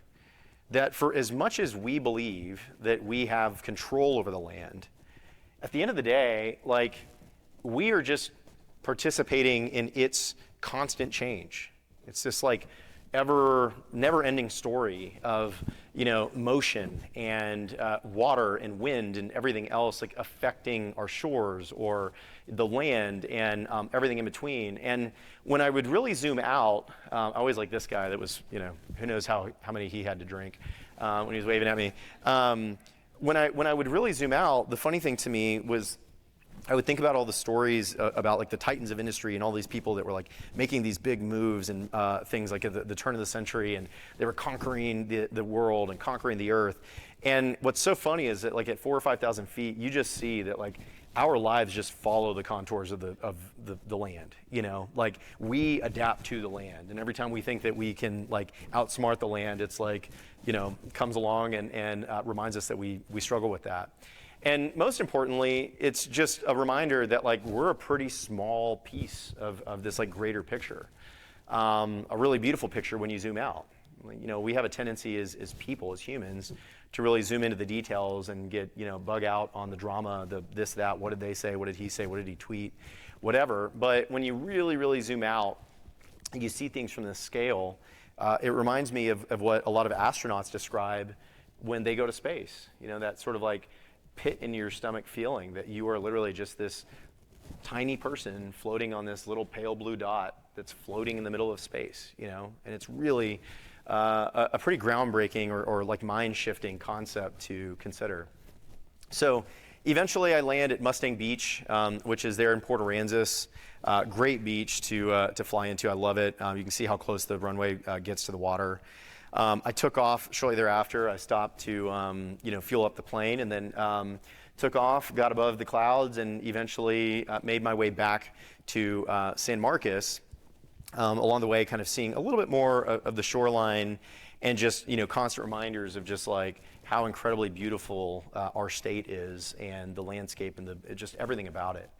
that for as much as we believe that we have control over the land, at the end of the day, we are just participating in its constant change. It's this never-ending story of motion and water and wind and everything else affecting our shores or the land and everything in between. And when I would really zoom out, I always like this guy that was, who knows how many he had to drink when he was waving at me. When I would really zoom out, the funny thing to me was I would think about all the stories about the titans of industry and all these people that were making these big moves and things at the turn of the century, and they were conquering the world and conquering the earth. And what's so funny is that at 4,000 or 5,000 feet, you just see that our lives just follow the contours of the land. We adapt to the land, and every time we think that we can outsmart the land, it's comes along and reminds us that we struggle with that. And most importantly, it's just a reminder that like we're a pretty small piece of this like greater picture. A really beautiful picture when you zoom out. You know, we have a tendency as people, as humans, to really zoom into the details and get, you know, bug out on the drama, the this, that, what did they say, what did he say, what did he tweet, whatever. But when you really, really zoom out, and you see things from this scale, it reminds me of what a lot of astronauts describe when they go to space. You know, that sort of like pit in your stomach feeling that you are literally just this tiny person floating on this little pale blue dot that's floating in the middle of space, you know, and it's really a pretty groundbreaking or like mind-shifting concept to consider. So eventually I land at Mustang Beach, which is there in Port Aransas. Great beach to fly into. I love it. You can see how close the runway gets to the water. I took off shortly thereafter. I stopped to fuel up the plane, and then took off, got above the clouds, and eventually made my way back to San Marcos. Along the way, kind of seeing a little bit more of the shoreline, and just constant reminders of just like how incredibly beautiful our state is, and the landscape, and just everything about it.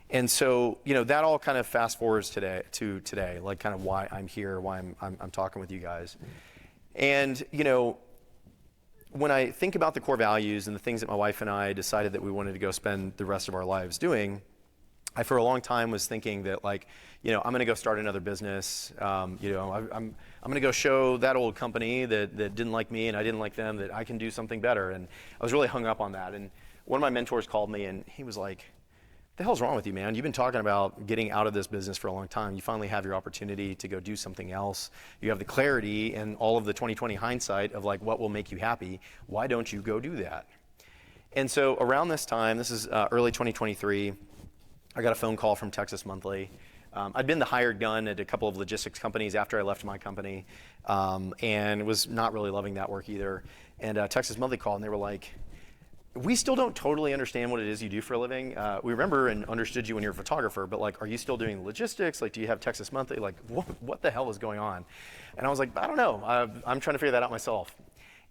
And so, that all kind of fast forwards to today, like kind of why I'm here, why I'm talking with you guys. And, when I think about the core values and the things that my wife and I decided that we wanted to go spend the rest of our lives doing, I for a long time was thinking that like, I'm going to go start another business. I'm going to go show that old company that didn't like me and I didn't like them that I can do something better. And I was really hung up on that. And one of my mentors called me and he was like, "The hell's wrong with you, man? You've been talking about getting out of this business for a long time. You finally have your opportunity to go do something else. You have the clarity and all of the 20/20 hindsight of like what will make you happy. Why don't you go do that?" And so around this time, this is early 2023, I got a phone call from Texas Monthly. I'd been the hired gun at a couple of logistics companies after I left my company, and was not really loving that work either. And Texas Monthly called and they were like, "We still don't totally understand what it is you do for a living. We remember and understood you when you're a photographer, but like, are you still doing logistics? Like, do you have Texas Monthly? Like, what the hell is going on?" And I was like, "I don't know. I'm trying to figure that out myself."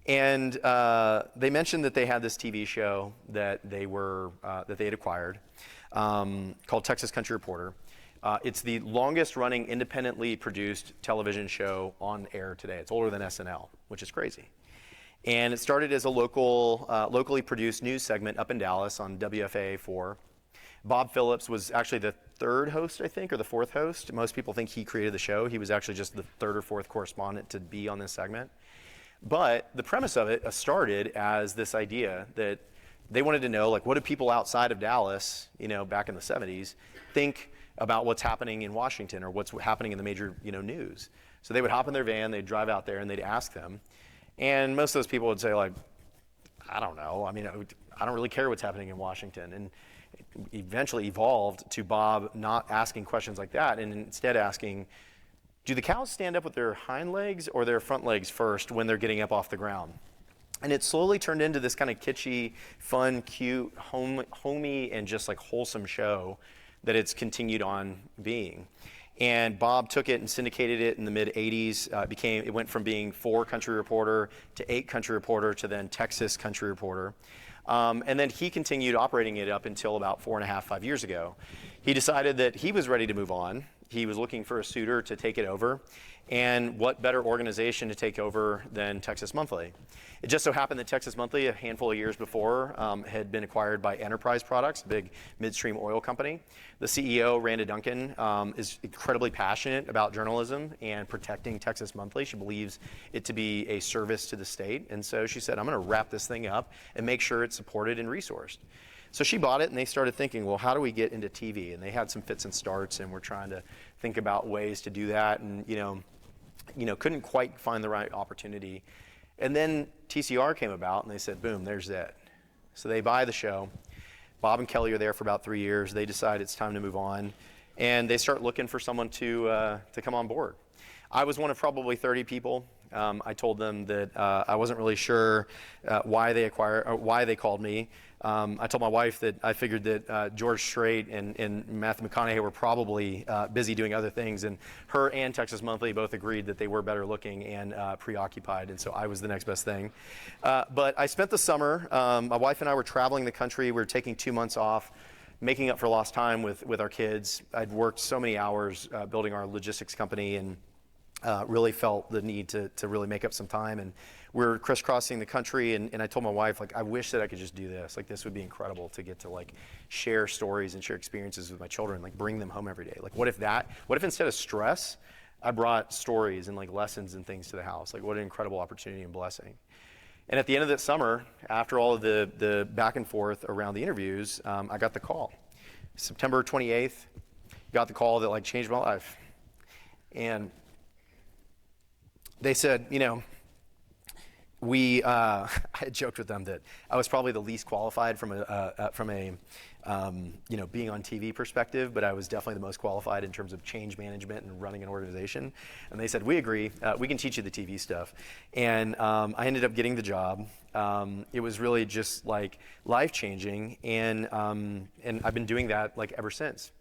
And they mentioned that they had this TV show that they had acquired called Texas Country Reporter. It's the longest running independently produced television show on air today. It's older than SNL, which is crazy. And it started as a locally produced news segment up in Dallas on WFAA4. Bob Phillips was actually the third host, I think, or the fourth host. Most people think he created the show. He was actually just the third or fourth correspondent to be on this segment. But the premise of it started as this idea that they wanted to know, like, what do people outside of Dallas, back in the 70s, think about what's happening in Washington or what's happening in the major, news. So they would hop in their van, they'd drive out there, and they'd ask them. And most of those people would say, like, "I don't know. I mean, I don't really care what's happening in Washington." And it eventually evolved to Bob not asking questions like that and instead asking, "Do the cows stand up with their hind legs or their front legs first when they're getting up off the ground?" And it slowly turned into this kind of kitschy, fun, cute, homey, and just like wholesome show that it's continued on being. And Bob took it and syndicated it in the mid-'80s. It went from being 4 Country Reporter to 8 Country Reporter to then Texas Country Reporter. And then he continued operating it up until about 4.5, 5 years ago. He decided that he was ready to move on. He was looking for a suitor to take it over. And what better organization to take over than Texas Monthly? It just so happened that Texas Monthly, a handful of years before, had been acquired by Enterprise Products, a big midstream oil company. The CEO, Randa Duncan, is incredibly passionate about journalism and protecting Texas Monthly. She believes it to be a service to the state. And so she said, "I'm going to wrap this thing up and make sure it's supported and resourced." So she bought it, and they started thinking, well, how do we get into TV? And they had some fits and starts, and we're trying to think about ways to do that, and couldn't quite find the right opportunity. And then TCR came about, and they said, boom, there's it. So they buy the show. Bob and Kelly are there for about 3 years. They decide it's time to move on, and they start looking for someone to come on board. I was one of probably 30 people. I told them that I wasn't really sure why they called me. I told my wife that I figured that George Strait and Matthew McConaughey were probably busy doing other things, and her and Texas Monthly both agreed that they were better looking and preoccupied, and so I was the next best thing. But I spent the summer, my wife and I were traveling the country. We were taking 2 months off, making up for lost time with our kids. I'd worked so many hours building our logistics company, and really felt the need to really make up some time. And we're crisscrossing the country, and I told my wife, like, I wish that I could just do this. Like, this would be incredible to get to, like, share stories and share experiences with my children, like, bring them home every day. Like, what if instead of stress, I brought stories and, like, lessons and things to the house? Like, what an incredible opportunity and blessing. And at the end of that summer, after all of the back and forth around the interviews, I got the call. September 28th, got the call that, like, changed my life. And they said, you know, I had joked with them that I was probably the least qualified from a you know, being on TV perspective, but I was definitely the most qualified in terms of change management and running an organization. And they said, we agree, we can teach you the TV stuff. And I ended up getting the job. It was really just like life-changing, and I've been doing that like ever since.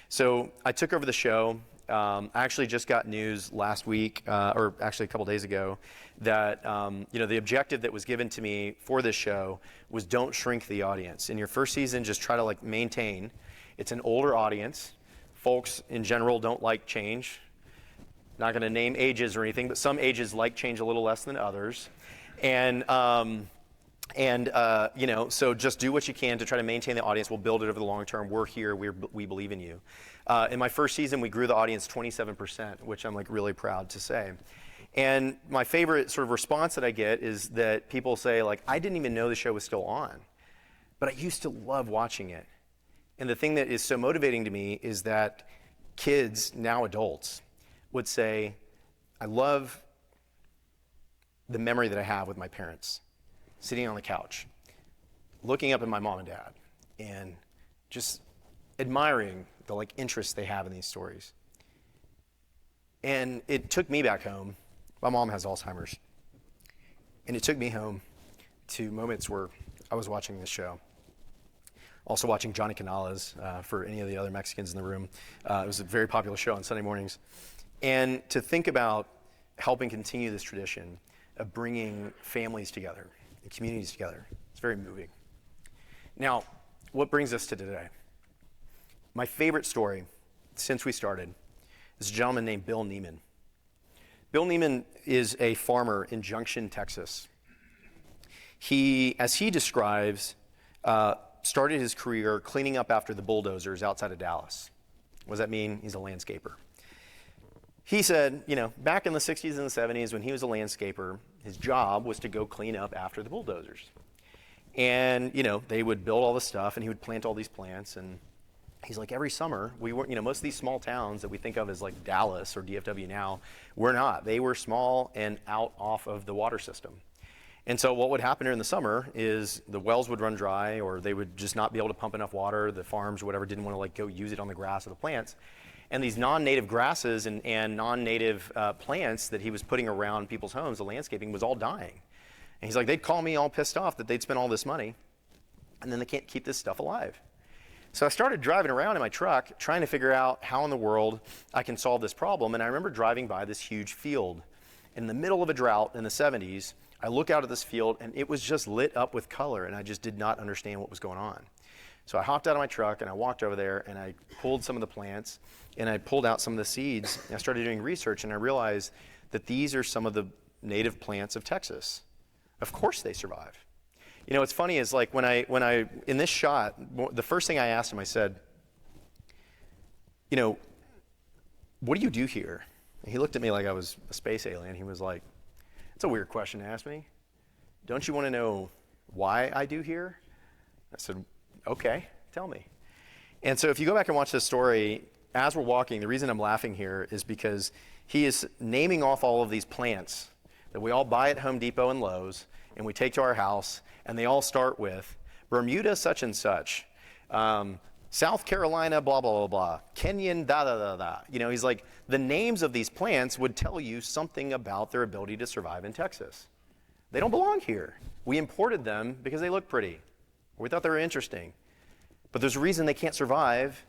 So I took over the show. I actually just got news last week, or actually a couple days ago, that you know, the objective that was given to me for this show was don't shrink the audience. In your first season, just try to like maintain. It's an older audience. Folks in general don't like change. Not going to name ages or anything, but some ages like change a little less than others. And you know, so just do what you can to try to maintain the audience. We'll build it over the long term. We're here. We believe in you. In my first season, we grew the audience 27%, which I'm like really proud to say. And my favorite sort of response that I get is that people say, like, I didn't even know the show was still on, but I used to love watching it. And the thing that is so motivating to me is that kids, now adults, would say, I love the memory that I have with my parents, sitting on the couch, looking up at my mom and dad, and just admiring the like interest they have in these stories. And it took me back home. My mom has Alzheimer's. And it took me home to moments where I was watching this show. Also watching Johnny Canales, for any of the other Mexicans in the room. It was a very popular show on Sunday mornings. And to think about helping continue this tradition of bringing families together and communities together, it's very moving. Now, what brings us to today? My favorite story since we started is a gentleman named Bill Neiman. Bill Neiman is a farmer in Junction, Texas. He, as he describes, started his career cleaning up after the bulldozers outside of Dallas. What does that mean? He's a landscaper. He said, you know, back in the 60s and the 70s when he was a landscaper, his job was to go clean up after the bulldozers. And, you know, they would build all the stuff and he would plant all these plants. And he's like, every summer, we weren't, you know, most of these small towns that we think of as like Dallas or DFW now, were not. They were small and out off of the water system. And so what would happen during the summer is the wells would run dry, or they would just not be able to pump enough water. The farms or whatever didn't want to like go use it on the grass or the plants. And these non-native grasses and non-native plants that he was putting around people's homes, the landscaping, was all dying. And he's like, they'd call me all pissed off that they'd spent all this money, and then they can't keep this stuff alive. So I started driving around in my truck trying to figure out how in the world I can solve this problem. And I remember driving by this huge field. In the middle of a drought in the 70s, I look out at this field and it was just lit up with color, and I just did not understand what was going on. So I hopped out of my truck and I walked over there and I pulled some of the plants and I pulled out some of the seeds, and I started doing research, and I realized that these are some of the native plants of Texas. Of course they survive. You know, what's funny is like when I in this shot, the first thing I asked him, I said, you know, what do you do here? And he looked at me like I was a space alien. He was like, it's a weird question to ask me. Don't you want to know why I do here? I said, okay, tell me. And so if you go back and watch this story, as we're walking, the reason I'm laughing here is because he is naming off all of these plants that we all buy at Home Depot and Lowe's, and we take to our house, and they all start with Bermuda such and such, South Carolina blah, blah, blah, blah, Kenyan da, da, da, da. You know, he's like, the names of these plants would tell you something about their ability to survive in Texas. They don't belong here. We imported them because they look pretty. or we thought they were interesting. But there's a reason they can't survive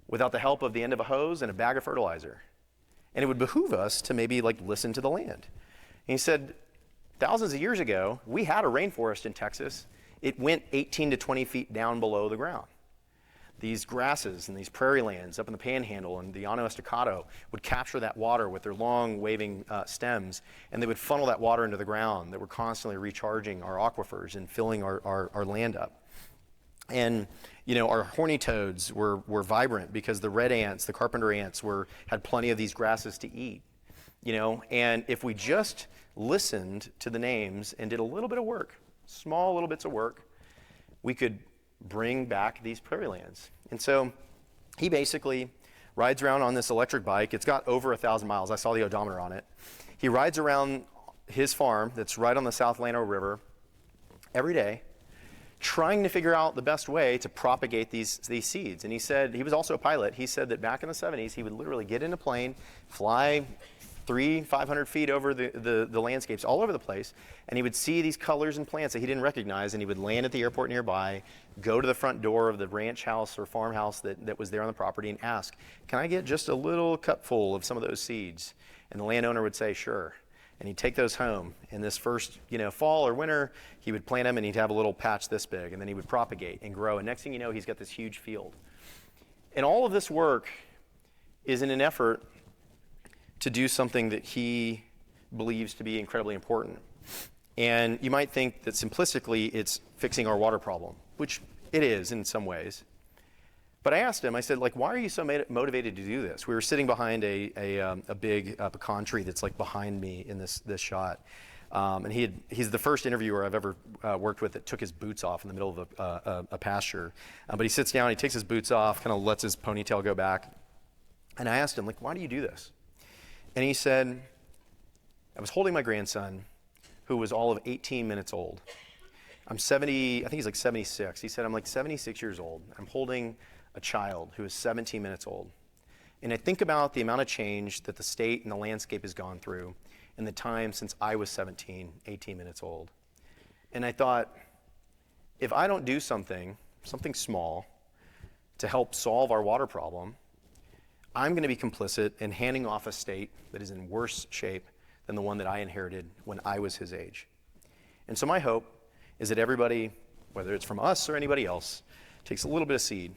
without the help of the end of a hose and a bag of fertilizer. And it would behoove us to maybe like listen to the land. And he said, thousands of years ago, we had a rainforest in Texas. It went 18 to 20 feet down below the ground. These grasses and these prairie lands up in the Panhandle and the Llano Estacado would capture that water with their long waving stems, and they would funnel that water into the ground that were constantly recharging our aquifers and filling our land up. And our horny toads were vibrant because the red ants, the carpenter ants, had plenty of these grasses to eat. And if we just listened to the names and did a little bit of work, small little bits of work, we could bring back these prairie lands. And so he basically rides around on this electric bike. It's got over 1,000 miles. I saw the odometer on it. He rides around his farm that's right on the South Llano River every day, trying to figure out the best way to propagate these seeds. And he said, he was also a pilot, he said that back in the 70s, he would literally get in a plane, fly 500 feet over the landscapes all over the place, and he would see these colors and plants that he didn't recognize, and he would land at the airport nearby, go to the front door of the ranch house or farmhouse that was there on the property and ask, can I get just a little cupful of some of those seeds? And the landowner would say, sure. And he'd take those home. And this first fall or winter, he would plant them and he'd have a little patch this big, and then he would propagate and grow. And next thing you know, he's got this huge field. And all of this work is in an effort to do something that he believes to be incredibly important. And you might think that simplistically it's fixing our water problem, which it is in some ways. But I asked him, I said, why are you so motivated to do this? We were sitting behind a big pecan tree that's behind me in this shot. And he's the first interviewer I've ever worked with that took his boots off in the middle of a pasture. But he sits down, he takes his boots off, kind of lets his ponytail go back. And I asked him, why do you do this? And he said, I was holding my grandson, who was all of 18 minutes old. I'm 70, I think he's 76. He said, I'm 76 years old. I'm holding a child who is 17 minutes old. And I think about the amount of change that the state and the landscape has gone through in the time since I was 17, 18 minutes old. And I thought, if I don't do something small to help solve our water problem, I'm going to be complicit in handing off a state that is in worse shape than the one that I inherited when I was his age. And so my hope is that everybody, whether it's from us or anybody else, takes a little bit of seed,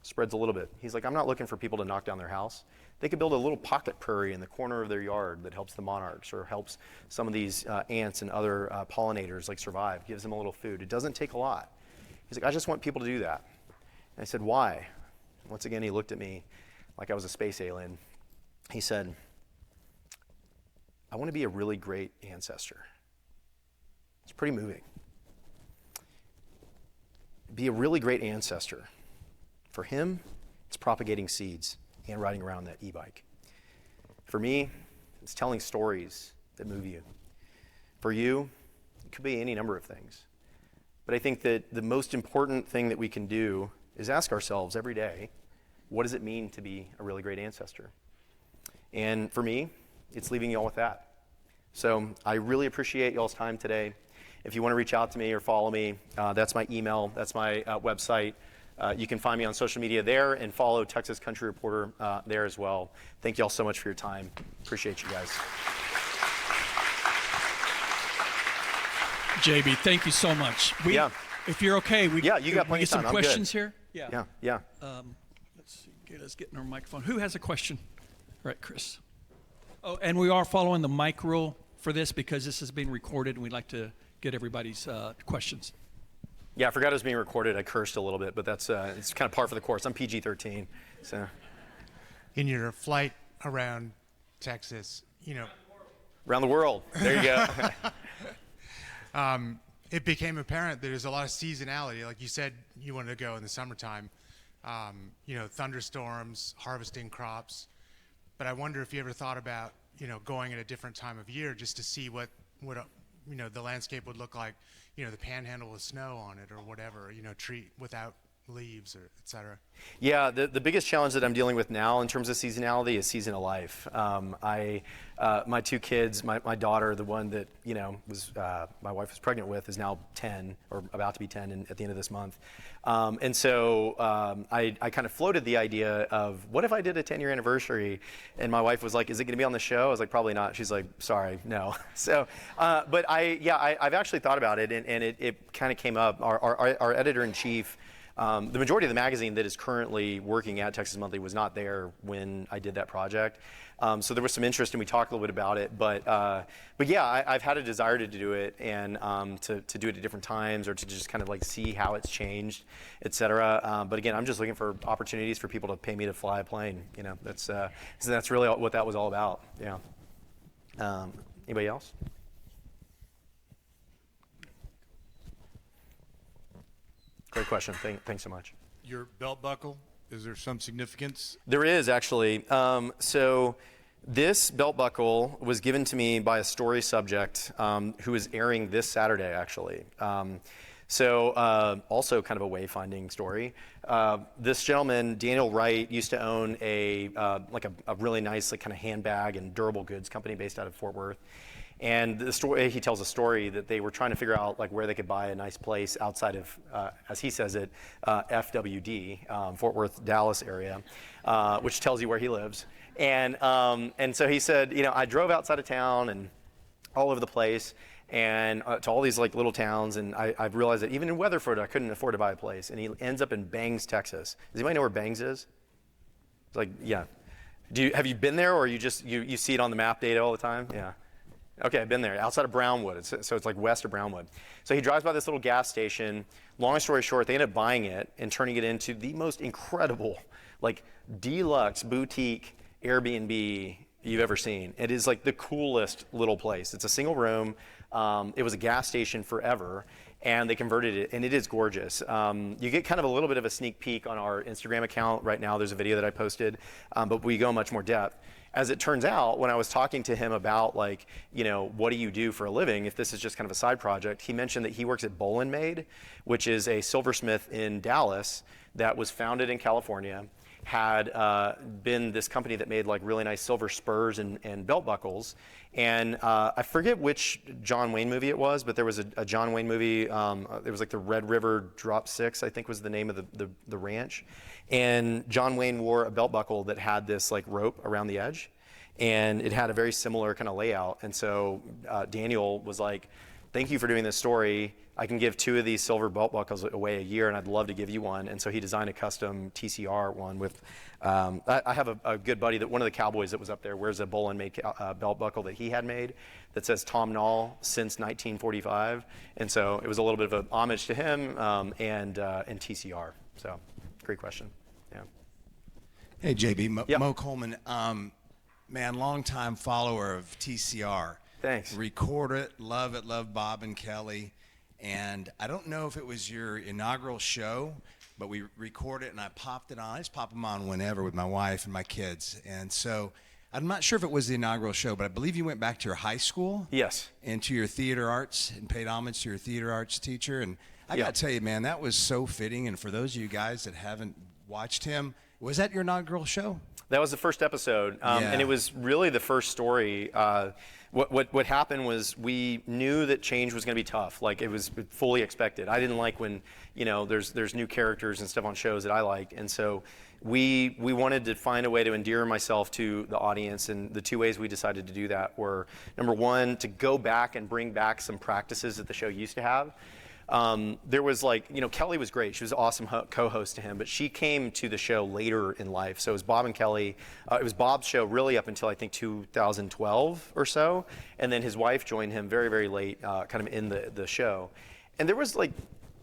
spreads a little bit. He's like, I'm not looking for people to knock down their house. They could build a little pocket prairie in the corner of their yard that helps the monarchs or helps some of these ants and other pollinators survive, gives them a little food. It doesn't take a lot. He's like, I just want people to do that. And I said, why? Once again, he looked at me like I was a space alien. He said, I want to be a really great ancestor. It's pretty moving. Be a really great ancestor. For him, it's propagating seeds and riding around that e-bike. For me, it's telling stories that move you. For you, it could be any number of things. But I think that the most important thing that we can do is ask ourselves every day, what does it mean to be a really great ancestor? And for me, it's leaving y'all with that. So I really appreciate y'all's time today. If you want to reach out to me or follow me, that's my email, that's my website. You can find me on social media there and follow Texas Country Reporter there as well. Thank y'all so much for your time. Appreciate you guys. JB, thank you so much. If you're okay, you got plenty of time. Some questions here? Yeah. Let's see. Okay, let's get in our microphone. Who has a question? All right, Chris. Oh, and we are following the mic rule for this because this is being recorded, and we'd like to get everybody's questions. Yeah, I forgot it was being recorded. I cursed a little bit, but that's it's kind of par for the course. I'm PG-13, so. In your flight around Texas, Around the world. There you go. It became apparent that there's a lot of seasonality. Like you said, you wanted to go in the summertime. Thunderstorms, harvesting crops. But I wonder if you ever thought about, going at a different time of year just to see what the landscape would look like, the Panhandle with snow on it or whatever, tree without leaves, or et cetera? Yeah, the biggest challenge that I'm dealing with now in terms of seasonality is season of life. My two kids, my daughter, the one that was my wife was pregnant with, is now 10 or about to be 10 at the end of this month. And so I kind of floated the idea of what if I did a 10-year anniversary, and my wife was like, "Is it going to be on the show?" I was like, "Probably not." She's like, "Sorry, no." So, but I've actually thought about it, and it kind of came up. Our editor-in-chief. The majority of the magazine that is currently working at Texas Monthly was not there when I did that project. So there was some interest, and we talked a little bit about it. But yeah, I've had a desire to do it, and to do it at different times, or to just kind of like see how it's changed, et cetera. But again, I'm just looking for opportunities for people to pay me to fly a plane. So that's really what that was all about. Yeah. Anybody else? Great question. Thanks so much. Your belt buckle, is there some significance? There is actually. So this belt buckle was given to me by a story subject who is airing this Saturday, actually. Also kind of a wayfinding story. This gentleman, Daniel Wright, used to own a really nice kind of handbag and durable goods company based out of Fort Worth. And the story, he tells a story that they were trying to figure out where they could buy a nice place outside of, as he says it, FWD, Fort Worth, Dallas area, which tells you where he lives. And so he said, I drove outside of town and all over the place, and to all these little towns, and I've realized that even in Weatherford, I couldn't afford to buy a place. And he ends up in Bangs, Texas. Does anybody know where Bangs is? It's yeah. Have you been there, or you just you see it on the map data all the time? Yeah. Okay, I've been there, outside of Brownwood. So it's west of Brownwood. So he drives by this little gas station. Long story short, they end up buying it and turning it into the most incredible, deluxe boutique Airbnb you've ever seen. It is the coolest little place. It's a single room. It was a gas station forever, and they converted it, and it is gorgeous. You get kind of a little bit of a sneak peek on our Instagram account right now. There's a video that I posted, but we go much more depth. As it turns out, when I was talking to him about what do you do for a living, if this is just kind of a side project, he mentioned that he works at Boll & Maid, which is a silversmith in Dallas that was founded in California, had been this company that made really nice silver spurs and belt buckles. And I forget which John Wayne movie it was, but there was a John Wayne movie. It was the Red River Drop 6, I think was the name of the ranch. And John Wayne wore a belt buckle that had this rope around the edge, and it had a very similar kind of layout. And so Daniel was like, "Thank you for doing this story. I can give 2 of these silver belt buckles away a year, and I'd love to give you one." And so he designed a custom TCR one with, I have a good buddy that one of the cowboys that was up there wears a Boll & Maid belt buckle that he had made that says Tom Nall since 1945. And so it was a little bit of an homage to him and TCR. So great question. Yeah. Hey, JB, Yep. Mo Coleman, man, longtime follower of TCR. Thanks. Record it, love Bob and Kelly. And I don't know if it was your inaugural show, but we recorded it and I popped it on. I just pop them on whenever with my wife and my kids. And so I'm not sure if it was the inaugural show, but I believe you went back to your high school. Yes. And to your theater arts and paid homage to your theater arts teacher. And I got to tell you, man, that was so fitting. And for those of you guys that haven't watched him, was that your inaugural show? That was the first episode, and it was really the first story. What happened was we knew that change was going to be tough. It was fully expected. I didn't like when there's new characters and stuff on shows that I like, and so we wanted to find a way to endear myself to the audience. And the 2 ways we decided to do that were, number one, to go back and bring back some practices that the show used to have. There was Kelly was great. She was an awesome co-host to him, but she came to the show later in life. So it was Bob and Kelly. It was Bob's show really up until I think 2012 or so. And then his wife joined him very, very late, kind of in the show. And there was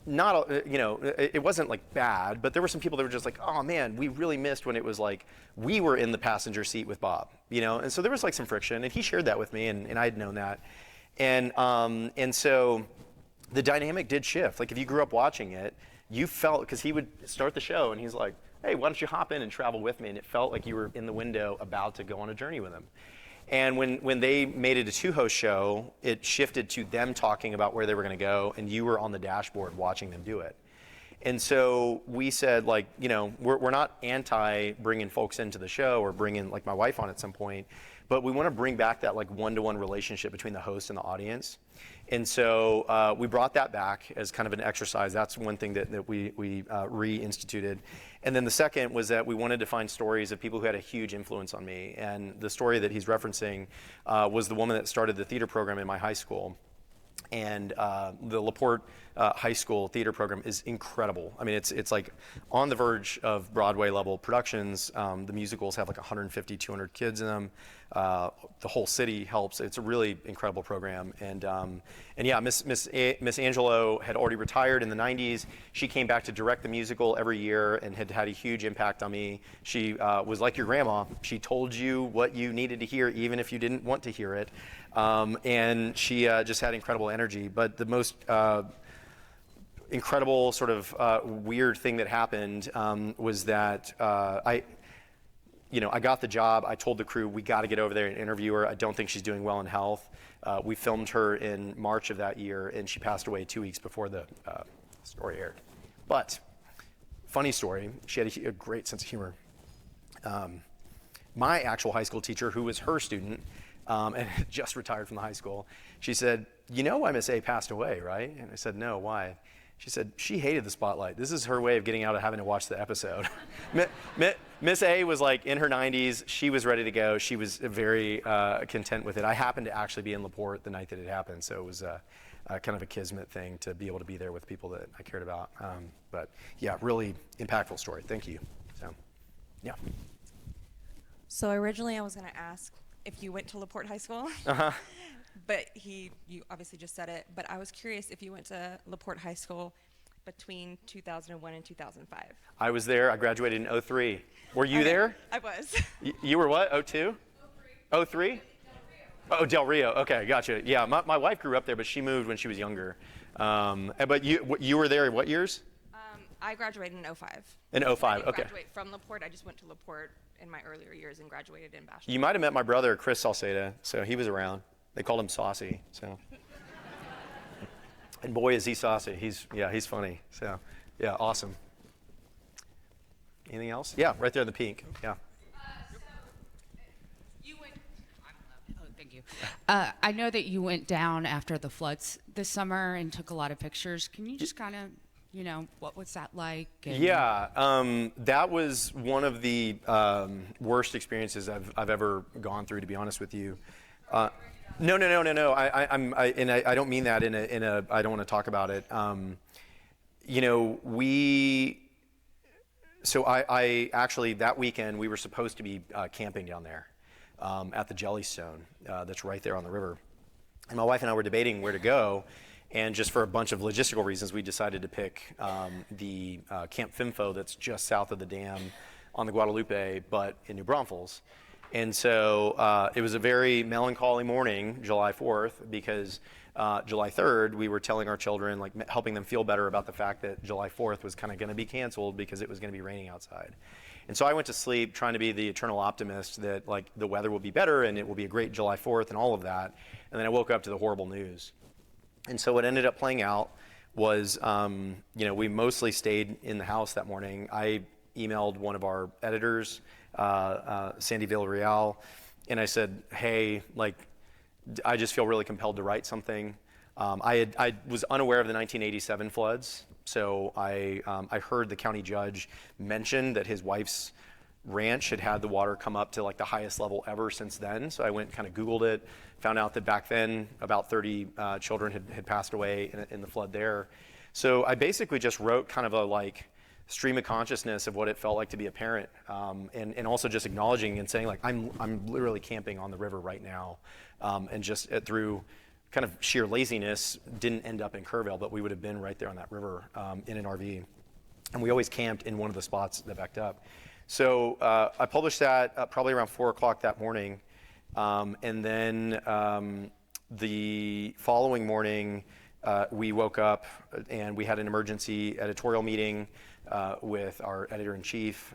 not, it wasn't bad, but there were some people that were just oh man, we really missed when it was we were in the passenger seat with Bob, And so there was some friction, and he shared that with me, and I had known that. And so the dynamic did shift. If you grew up watching it, you felt, because he would start the show and he's like, "Hey, why don't you hop in and travel with me?" And it felt like you were in the window about to go on a journey with him. And when they made it a 2-host show, it shifted to them talking about where they were going to go, and you were on the dashboard watching them do it. And so we said, like, you know, we're not anti bringing folks into the show or bringing like my wife on at some point, but we want to bring back that like one-to-one relationship between the host and the audience. And so we brought that back as kind of an exercise. That's one thing that we reinstituted. And then the second was that we wanted to find stories of people who had a huge influence on me. And the story that he's referencing was the woman that started the theater program in my high school. And the LaPorte High School theater program is incredible. I mean, it's like on the verge of Broadway level productions. The musicals have like 150, 200 kids in them. The whole city helps. It's a really incredible program. And yeah, Miss Angelo had already retired in the 90s. She came back to direct the musical every year and had had a huge impact on me. She was like your grandma. She told you what you needed to hear, even if you didn't want to hear it. And she just had incredible energy. But the most incredible sort of weird thing that happened was that I got the job. I told the crew, we got to get over there and interview her. I don't think she's doing well in health. We filmed her in March of that year, and she passed away 2 weeks before the story aired. But funny story, she had a great sense of humor. My actual high school teacher, who was her student, and had just retired from the high school, she said, "You know why Miss A passed away, right?" And I said, "No, why?" She said, "She hated the spotlight. This is her way of getting out of having to watch the episode." Miss A was like in her 90s. She was ready to go. She was very content with it. I happened to actually be in LaPorte the night that it happened, so it was kind of a kismet thing to be able to be there with people that I cared about. But yeah, really impactful story. Thank you. So, yeah. So originally I was going to ask if you went to LaPorte High School. Uh-huh. But you obviously just said it. But I was curious if you went to LaPorte High School between 2001 and 2005. I was there. I graduated in 2003. Were you Okay. there? I was. You were what? 2002? 2003? Oh, Del Rio. Okay, gotcha. Yeah, my wife grew up there, but she moved when she was younger. But you were there what years? I graduated in 2005. In 2005, I didn't okay. graduate from LaPorte. I just went to LaPorte in my earlier years and graduated in Bachelor. You might have met my brother, Chris Sauceda, so he was around. They called him Saucy, so. And boy, is he saucy. He's funny. So, yeah, awesome. Anything else? Yeah, right there in the pink. Yeah. You went. Oh, thank you. I know that you went down after the floods this summer and took a lot of pictures. Can you just kind of, what was that like? Yeah, that was one of the worst experiences I've ever gone through, to be honest with you. No. I don't mean that in a. I don't want to talk about it. So I actually that weekend we were supposed to be camping down there at the Jellystone that's right there on the river, and my wife and I were debating where to go, and just for a bunch of logistical reasons, we decided to pick the Camp Fimfo that's just south of the dam on the Guadalupe, but in New Braunfels. And so it was a very melancholy morning, July 4th, because July 3rd, we were telling our children, like helping them feel better about the fact that July 4th was kind of going to be canceled because it was going to be raining outside. And so I went to sleep trying to be the eternal optimist that like the weather will be better and it will be a great July 4th and all of that. And then I woke up to the horrible news. And so what ended up playing out was, we mostly stayed in the house that morning. I emailed one of our editors, Sandy Villarreal, and I said, hey, I just feel really compelled to write something. I was unaware of the 1987 floods, so I heard the county judge mention that his wife's ranch had the water come up to like the highest level ever since then. So I went and kind of Googled it, found out that back then about 30 children had passed away in the flood there. So I basically just wrote kind of a stream of consciousness of what it felt like to be a parent, and also just acknowledging and saying I'm literally camping on the river right now, and just through kind of sheer laziness didn't end up in Kerrville, but we would have been right there on that river in an RV, and we always camped in one of the spots that backed up. So I published that probably around 4 o'clock that morning, and then the following morning we woke up and we had an emergency editorial meeting with our editor-in-chief,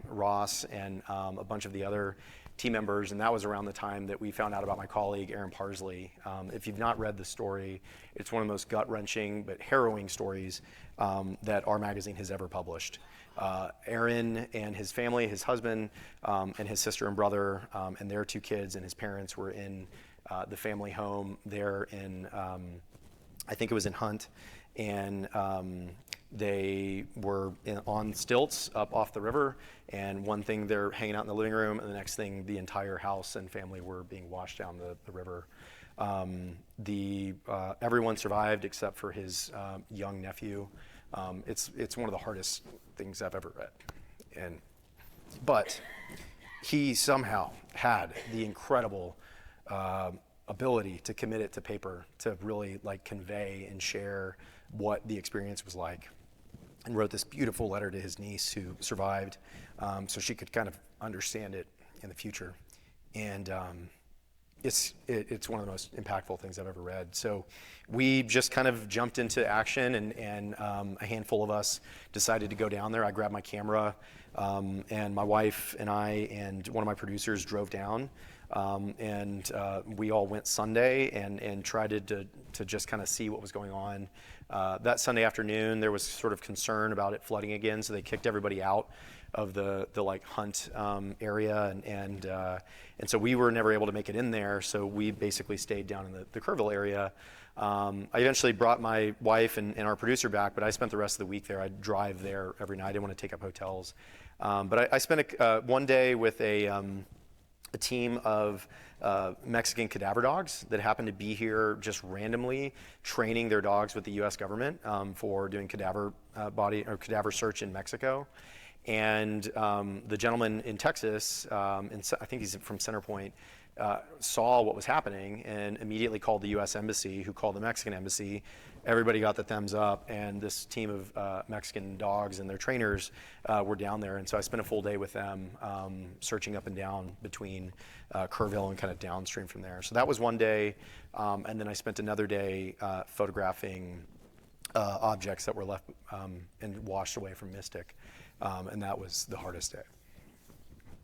Ross, and a bunch of the other team members, and that was around the time that we found out about my colleague, Aaron Parsley. If you've not read the story, it's one of the most gut-wrenching but harrowing stories that our magazine has ever published. Aaron and his family, his husband, and his sister and brother, and their 2 kids and his parents were in the family home there in, I think it was in Hunt, and they were on stilts up off the river, and one thing they're hanging out in the living room, and the next thing the entire house and family were being washed down the river. Everyone survived except for his young nephew. It's one of the hardest things I've ever read, but he somehow had the incredible ability to commit it to paper, to really like convey and share what the experience was like, and wrote this beautiful letter to his niece who survived, so she could kind of understand it in the future. And it's one of the most impactful things I've ever read. So we just kind of jumped into action, and a handful of us decided to go down there. I grabbed my camera, and my wife and I and one of my producers drove down, and we all went Sunday and tried to just kind of see what was going on. That Sunday afternoon, there was sort of concern about it flooding again, so they kicked everybody out of the like Hunt area, and so we were never able to make it in there. So we basically stayed down in the Kerrville area. I eventually brought my wife and our producer back, but I spent the rest of the week there. I'd drive there every night. I didn't want to take up hotels, but I spent one day with a team of Mexican cadaver dogs that happened to be here just randomly, training their dogs with the U.S. government for doing cadaver search in Mexico. And the gentleman in Texas, I think he's from Centerpoint, saw what was happening and immediately called the U.S. Embassy, who called the Mexican Embassy. Everybody got the thumbs up, and this team of Mexican dogs and their trainers were down there. And so I spent a full day with them, searching up and down between Kerrville and kind of downstream from there. So that was one day, and then I spent another day photographing objects that were left and washed away from Mystic. And that was the hardest day.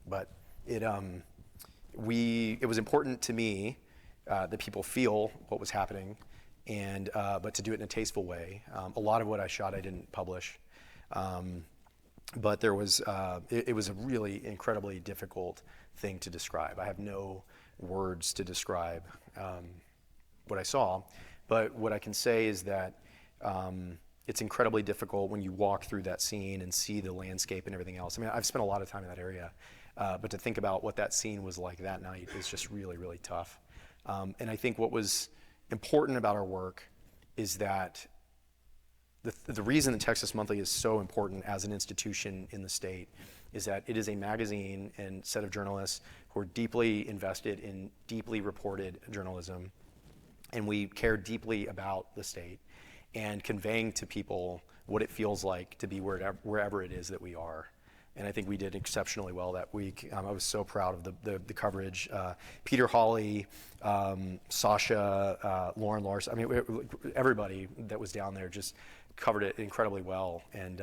But it was important to me that people feel what was happening, and but to do it in a tasteful way. A lot of what I shot I didn't publish, but there was it was a really incredibly difficult thing to describe. I have no words to describe what I saw, but what I can say is that it's incredibly difficult when you walk through that scene and see the landscape and everything else. I mean, I've spent a lot of time in that area, but to think about what that scene was like that night is just really, really tough. And I think what was important about our work is that the reason that Texas Monthly is so important as an institution in the state is that it is a magazine and set of journalists who are deeply invested in deeply reported journalism, and we care deeply about the state and conveying to people what it feels like to be wherever it is that we are. And I think we did exceptionally well that week. I was so proud of the coverage. Peter Hawley, Sasha, Lauren Larson, I mean, everybody that was down there just covered it incredibly well. And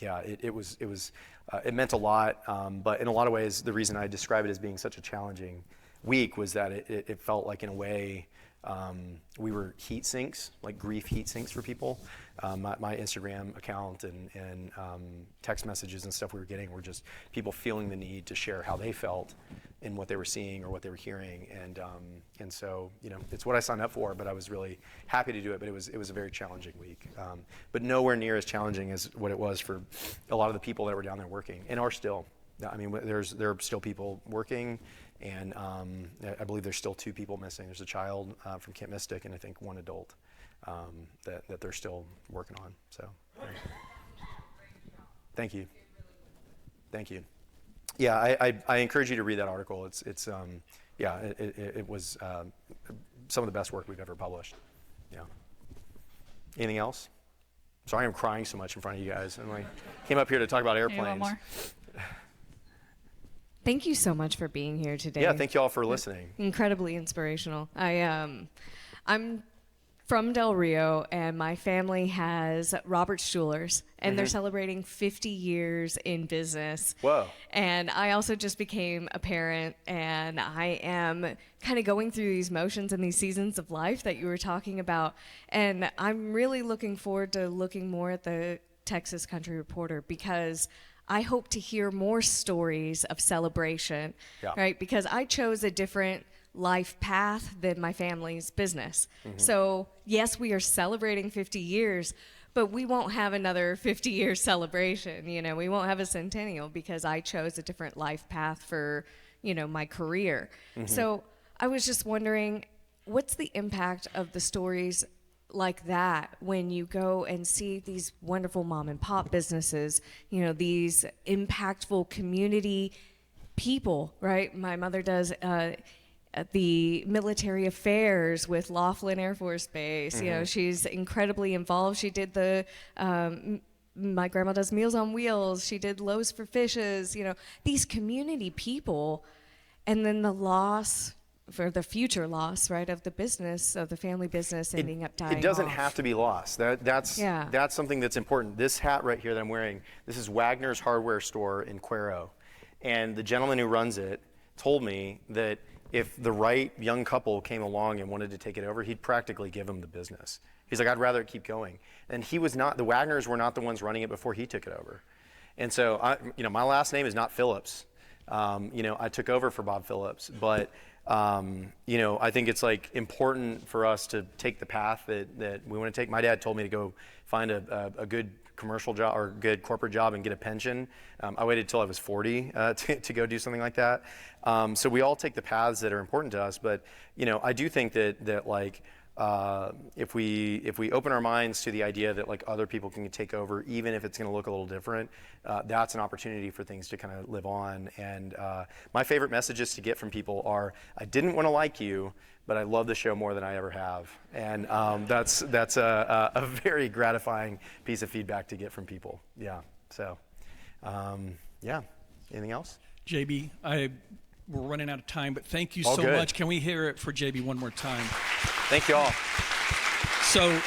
yeah, it meant a lot. But in a lot of ways, the reason I describe it as being such a challenging week was that it felt like, in a way, we were heat sinks, like grief heat sinks for people. My Instagram account and text messages and stuff we were getting were just people feeling the need to share how they felt in what they were seeing or what they were hearing. And so, you know, it's what I signed up for, but I was really happy to do it. But it was a very challenging week, but nowhere near as challenging as what it was for a lot of the people that were down there working and are still. I mean, there are still people working. And I believe there's still 2 people missing. There's a child from Camp Mystic and I think 1 adult that they're still working on. So, thank you. Thank you. Yeah, I encourage you to read that article. It was some of the best work we've ever published. Yeah. Anything else? Sorry, I'm crying so much in front of you guys. I came up here to talk about airplanes. One more. Thank you so much for being here today. Yeah, thank you all for listening. Incredibly inspirational. I'm from Del Rio, and my family has Robert Schuler's, and they're celebrating 50 years in business. Whoa. And I also just became a parent, and I am kind of going through these motions and these seasons of life that you were talking about. And I'm really looking forward to looking more at the Texas Country Reporter, because I hope to hear more stories of celebration, right? Because I chose a different life path than my family's business. So yes, we are celebrating 50 years, but we won't have another 50-year celebration. You know, we won't have a centennial because I chose a different life path for, you know, my career. So I was just wondering, what's the impact of the stories like that when you go and see these wonderful mom and pop businesses, you know, these impactful community people, right? My mother does the military affairs with Laughlin Air Force Base. You know, she's incredibly involved. She did the my grandma does Meals on Wheels. She did Loaves for Fishes. You know, these community people, and then the loss, for the future loss, right, of the business, of the family business ending up dying It doesn't off. have to be lost. That's something that's important. This hat right here that I'm wearing, this is Wagner's hardware store in Cuero. And the gentleman who runs it told me that if the right young couple came along and wanted to take it over, he'd practically give them the business. He's like, I'd rather it keep going. And he was not, the Wagners were not the ones running it before he took it over. And so, you know, my last name is not Phillips. You know, I took over for Bob Phillips, but you know, I think it's like important for us to take the path that we want to take. My dad told me to go find a good commercial job or good corporate job and get a pension. I waited till I was 40 to go do something like that. So we all take the paths that are important to us, but you know, I do think that like if we open our minds to the idea that like other people can take over, even if it's going to look a little different, that's an opportunity for things to kind of live on. And my favorite messages to get from people are, I didn't want to like you, but I love the show more than I ever have. And that's a very gratifying piece of feedback to get from people. Yeah. So, yeah. Anything else? JB, we're running out of time, but thank you All so good. much. Can we hear it for JB one more time? Thank you all. So,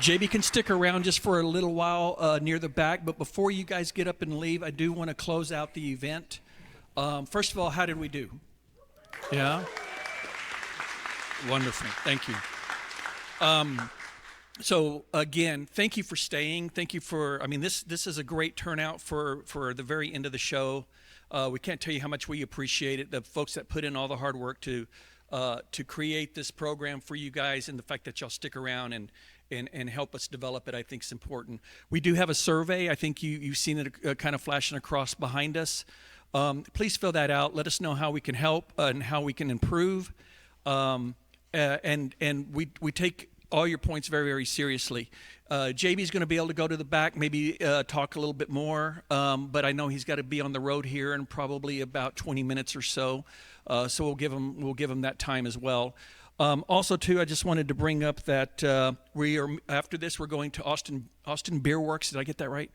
JB can stick around just for a little while near the back, but before you guys get up and leave, I do want to close out the event. First of all, how did we do? Yeah? Wonderful. Thank you. So again, thank you for staying. Thank you for, I mean, this is a great turnout for the very end of the show. We can't tell you how much we appreciate it. The folks that put in all the hard work to create this program for you guys, and the fact that y'all stick around and help us develop it, I think is important. We do have a survey. I think you've seen it kind of flashing across behind us. Please fill that out. Let us know how we can help and how we can improve. And we take all your points very, very seriously. JB's going to be able to go to the back, maybe talk a little bit more, but I know he's got to be on the road here in probably about 20 minutes or so. So we'll give him that time as well. Also, too, I just wanted to bring up that after this we're going to Austin Beer Works. Did I get that right?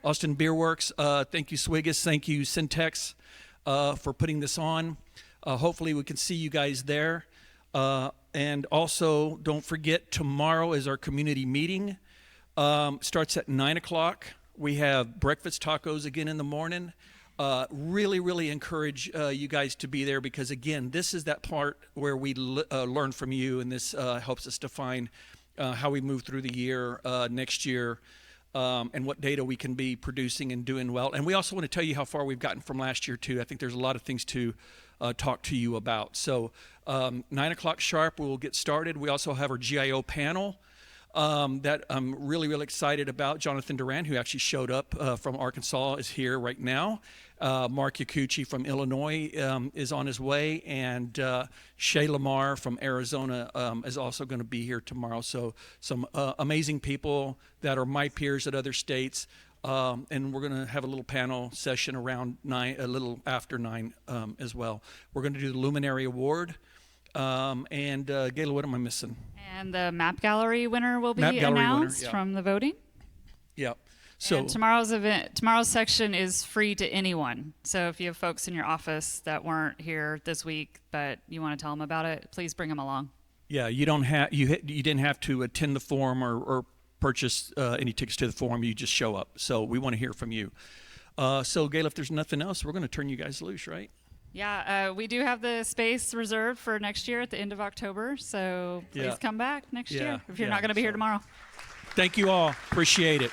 Austin Beer Works. Thank you, Swiggis. Thank you, Syntex, for putting this on. Hopefully we can see you guys there. And also, don't forget, tomorrow is our community meeting. Starts at 9 o'clock. We have breakfast tacos again in the morning. Really, really encourage you guys to be there, because, again, this is that part where we learn from you, and this helps us define how we move through the year next year, and what data we can be producing and doing well. And we also want to tell you how far we've gotten from last year, too. I think there's a lot of things to talk to you about. So 9 o'clock sharp, we'll get started. We also have our GIO panel that I'm really, really excited about. Jonathan Duran, who actually showed up from Arkansas, is here right now. Mark Yakuchi from Illinois is on his way, and Shay Lamar from Arizona is also going to be here tomorrow. So some amazing people that are my peers at other states. And we're going to have a little panel session around 9, a little after 9 as well. We're going to do the Luminary Award. And Gayla, what am I missing? And the map gallery winner will be Map gallery winner, announced yeah. from the voting. Yeah. So And tomorrow's section is free to anyone. So if you have folks in your office that weren't here this week, but you want to tell them about it, please bring them along. yeah, you don't have you didn't have to attend the forum or purchase any tickets to the forum. You just show up. So we want to hear from you. So Gail, if there's nothing else, we're going to turn you guys loose, right? Yeah, we do have the space reserved for next year at the end of October. So please Yeah. come back next Yeah, year if you're yeah, not going to be here so- tomorrow. Thank you all. Appreciate it.